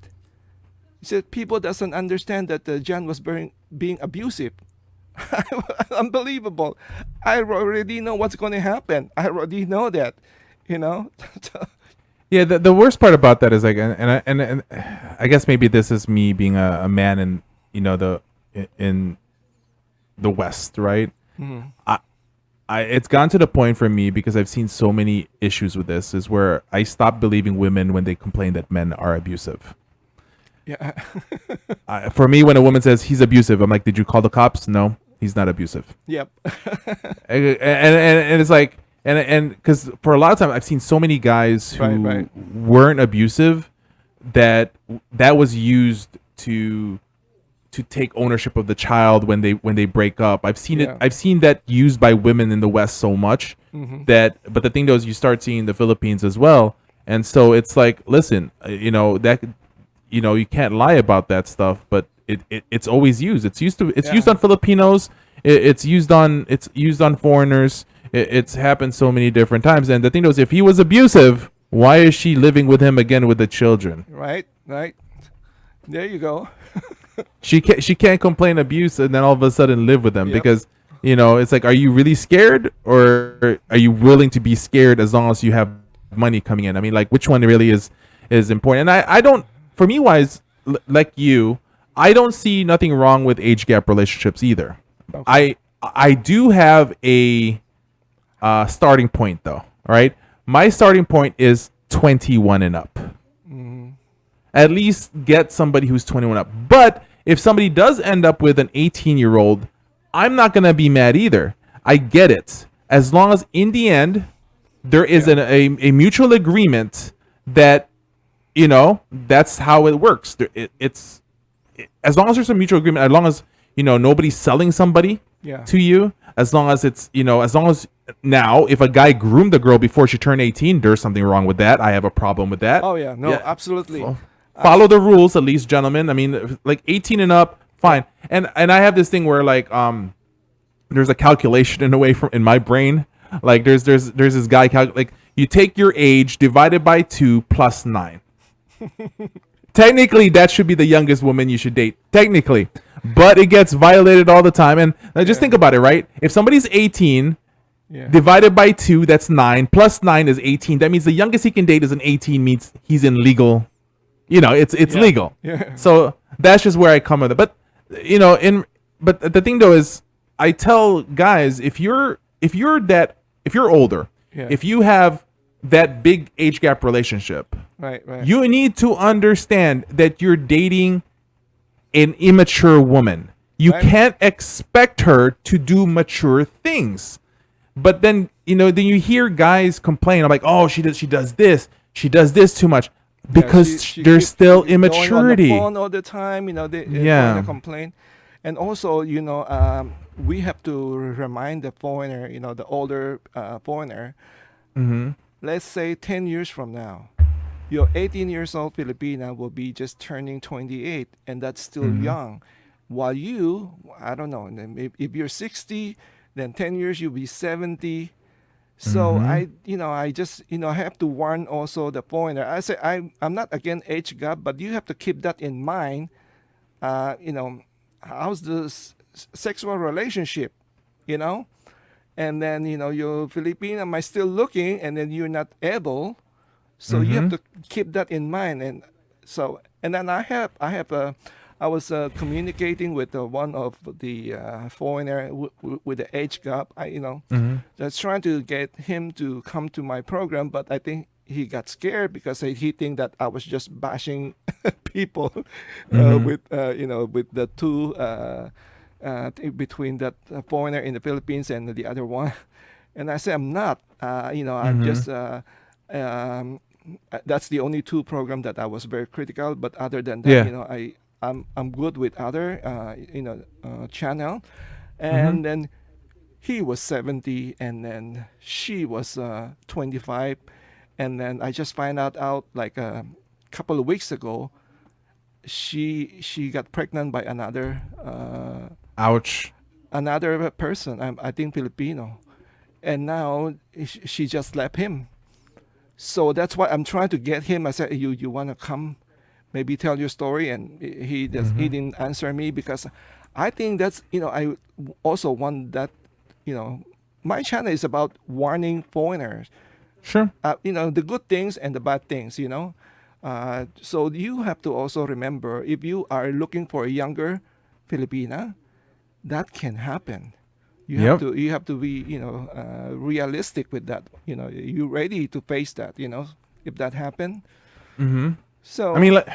She said people doesn't understand that John was being abusive. Unbelievable. I already know what's going to happen. I already know that, you know. Yeah, the worst part about that is like, and I guess maybe this is me being a man in in the West, right? Mhm. It's gone to the point for me, because I've seen so many issues with this, is where I stop believing women when they complain that men are abusive. Yeah. For me, when a woman says he's abusive, I'm like, did you call the cops? No, he's not abusive. Yep. And it's like, and because for a lot of time I've seen so many guys who Right. weren't abusive that was used to take ownership of the child when they break up. I've seen Yeah. I've seen that used by women in the West so much Mhm. that. But the thing though is, you start seeing the Philippines as well, and so it's like, listen, that you can't lie about that stuff, but it's always used. It's used Yeah. on Filipinos. It's used on foreigners. It's happened so many different times. And the thing is, if he was abusive, why is she living with him again with the children? Right. There you go. She can't complain abuse and then all of a sudden live with them, Yep. because it's like, are you really scared, or are you willing to be scared as long as you have money coming in? I mean, like, which one really is important? And I don't, for me wise, like you, I don't see nothing wrong with age gap relationships either. Okay. I do have a starting point though. All right, my starting point is 21 and up. Mhm. At least get somebody who's 21 up. But if somebody does end up with an 18-year-old, I'm not gonna be mad either. I get it, as long as in the end there is Yeah. a mutual agreement that that's how it works. It's as long as there's a mutual agreement, as long as nobody's selling somebody Yeah. to you, as long as it's as long as, now if a guy groomed a girl before she turned 18, there's something wrong with that. I have a problem with that. Oh yeah. No. Yeah. Absolutely. Follow the rules, at least, gentlemen. I mean, like 18 and up, fine. And I have this thing where, like, there's a calculation in a way from in my brain. Like, there's this guy like, you take your age divided by 2 plus 9. Technically, that should be the youngest woman you should date. Technically, but it gets violated all the time. And just think about it, right? If somebody's 18 Yeah. divided by 2, that's 9. Plus 9 is 18. That means the youngest he can date is an 18. Means he's in legal. It's Yeah. legal. Yeah. So that's just where I come with it. But but the thing though is, I tell guys, if you're older, Yeah. if you have that big age gap relationship, Right. you need to understand that you're dating an immature woman. You Right. can't expect her to do mature things. But then then you hear guys complain. I'm like, oh, she does this too much, because she there's keep still going on the immaturity. phone all the time. They're Yeah. going to complain, and also we have to remind the foreigner, the older foreigner. Mm-hmm. let's say 10 years from now, your 18 years old Filipina will be just turning 28, and that's still Mm-hmm. young. While you, I don't know, and then if you're 60, then 10 years you'll be 70. So Mm-hmm. I just, I have to warn also the foreigner. I say I'm not against age gap, but you have to keep that in mind. Uh, you know, how's the sexual relationship, you know? And then, you're Filipino, am I still looking? And then you're not able. So you have Mm-hmm. to keep that in mind. And then I was communicating with one of the foreigner with the age gap. Mm-hmm. Just trying to get him to come to my program, but I think he got scared because he think that I was just bashing people Mm-hmm. with the two between that foreigner in the Philippines and the other one. And I said I'm not. I'm Mm-hmm. just. Um, that's the only two program that I was very critical. But other than that, Yeah. I'm good with other channel. Mm-hmm. And then he was 70, and then she was 25, and then I just find out like a couple of weeks ago she got pregnant by Ouch. another person. I think Filipino, and now she just left him. So that's why I'm trying to get him. I said, you want to come, maybe tell your story, and he Mm-hmm. didn't answer me because I think that's I also want that you know my channel is about warning foreigners, Sure. the good things and the bad things. So you have to also remember if you are looking for a younger Filipina, that can happen. Yep. You have to be realistic with that. You ready to face that. If that happen. Mm-hmm. I So mean, like,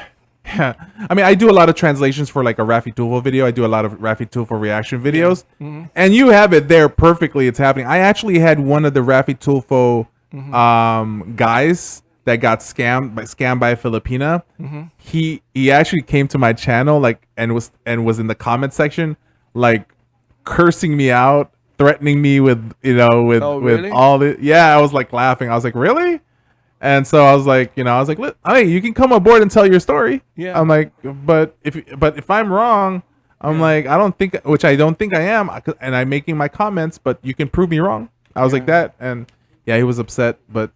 yeah. I mean, I do a lot of translations for like a Rafi Tufo video. I do a lot of Rafi Tufo reaction yeah. videos, Mm-hmm. and you have it there perfectly. It's happening. I actually had one of the Rafi Tufo Mm-hmm. guys that got scammed by a Filipina. Mm-hmm. He actually came to my channel like and was in the comment section like cursing me out, threatening me with Oh with really? all the yeah. I was like laughing. I was like, really? And so I was like, I mean, you can come aboard and tell your story. Yeah. I'm like, but if I'm wrong, I'm Yeah. like, I don't think, which I don't think I am, and I'm making my comments, but you can prove me wrong. I was like Yeah. that, and yeah, he was upset, but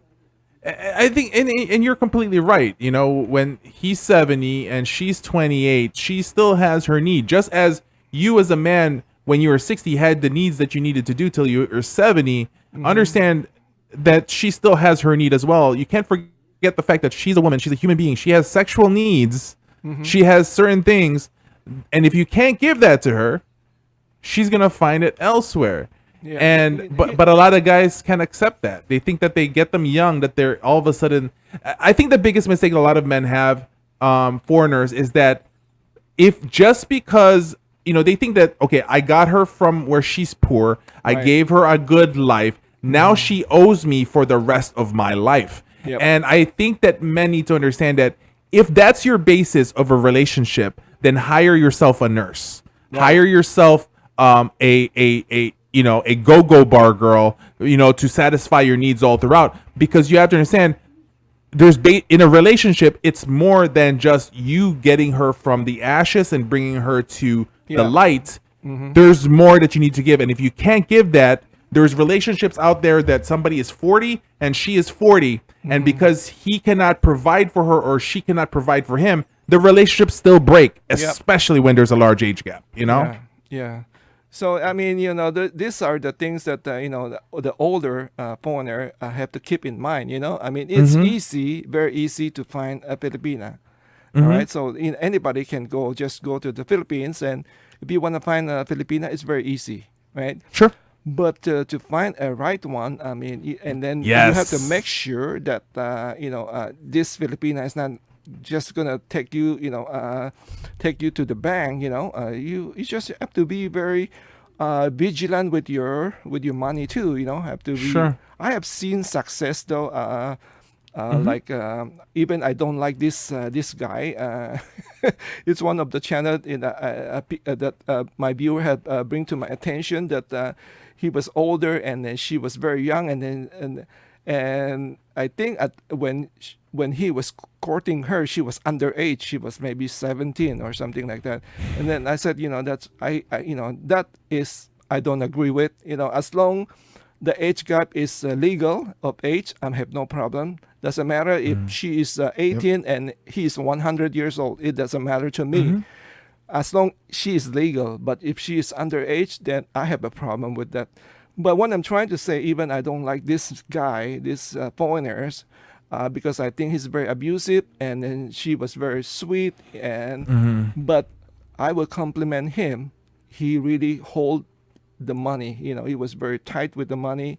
I think, and you're completely right. When he's 70 and she's 28, she still has her need, just as you as a man, when you were 60, had the needs that you needed to do till you were 70. Mm-hmm. Understand that she still has her need as well. You can't forget the fact that she's a woman, she's a human being, she has sexual needs, Mm-hmm. she has certain things, and if you can't give that to her, she's gonna find it elsewhere. Yeah. And but a lot of guys can't accept that. They think that they get them young, that they're all of a sudden. I think the biggest mistake a lot of men have, foreigners, is that if just because they think that, okay, I got her from where she's poor, I Right. gave her a good life, now Mm-hmm. she owes me for the rest of my life. Yep. And I think that men need to understand that if that's your basis of a relationship, then hire yourself a nurse, Right. hire yourself a go-go bar girl, to satisfy your needs all throughout, because you have to understand, in a relationship, it's more than just you getting her from the ashes and bringing her to the Yeah. light. Mm-hmm. There's more that you need to give, and if you can't give that, there's relationships out there that somebody is 40 and she is 40, and Mm-hmm. because he cannot provide for her or she cannot provide for him, the relationships still break, Yep. especially when there's a large age gap. Yeah. Yeah. So I mean, these are the things that the older foreigner have to keep in mind. I mean, it's Mm-hmm. easy, very easy to find a Filipina. All Mm-hmm. right, so anybody can just go to the Philippines, and if you want to find a Filipina, it's very easy, right? Sure. But to find a right one, I mean, and then you have to make Yes. sure that this Filipina is not just gonna take you to the bank. You just have to be very vigilant with your money too. Have to be. Sure. I have seen success though. Mm-hmm. Like even I don't like this guy. It's one of the channel that my viewer had bring to my attention that he was older and then she was very young, and then and I think when he was courting her, she was underage. She was maybe 17 or something like that. And then I said, that's that is I don't agree with. As long the age gap is legal of age, I have no problem. Doesn't matter if she is Yep. 18 and he's 100 years old. It doesn't matter to me. Mm-hmm. As long she is legal. But if she is underage, then I have a problem with that. But what I'm trying to say, even I don't like this guy, this foreigners, because I think he's very abusive, and then she was very sweet, and Mm-hmm. but I will compliment him. He really hold the money. He was very tight with the money.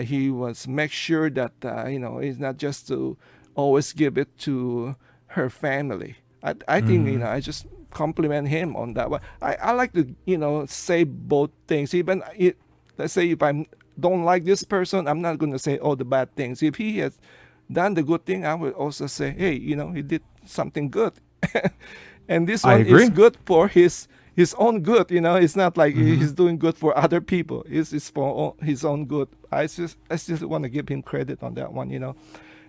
He was make sure that it's not just to always give it to her family. I think Mm-hmm. I just compliment him on that one. I like to say both things. Even let's say if I don't like this person, I'm not going to say all the bad things. If he has done the good thing, I will also say, hey, he did something good. And this I one is agree. good for his own good. It's not like Mm-hmm. he's doing good for other people. It's for his own good. I just want to give him credit on that one.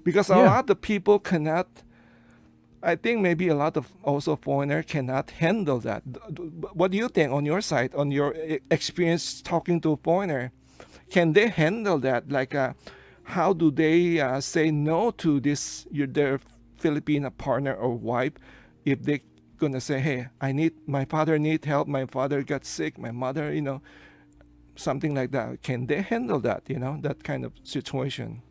Because a Yeah. lot of people cannot. I think maybe a lot of also foreigner cannot handle that. What do you think on your side, on your experience talking to a foreigner? Can they handle that? Like, how do they say no to their Filipino partner or wife if they gonna say, hey, my father need help, my father got sick, my mother, something like that. Can they handle that? That kind of situation?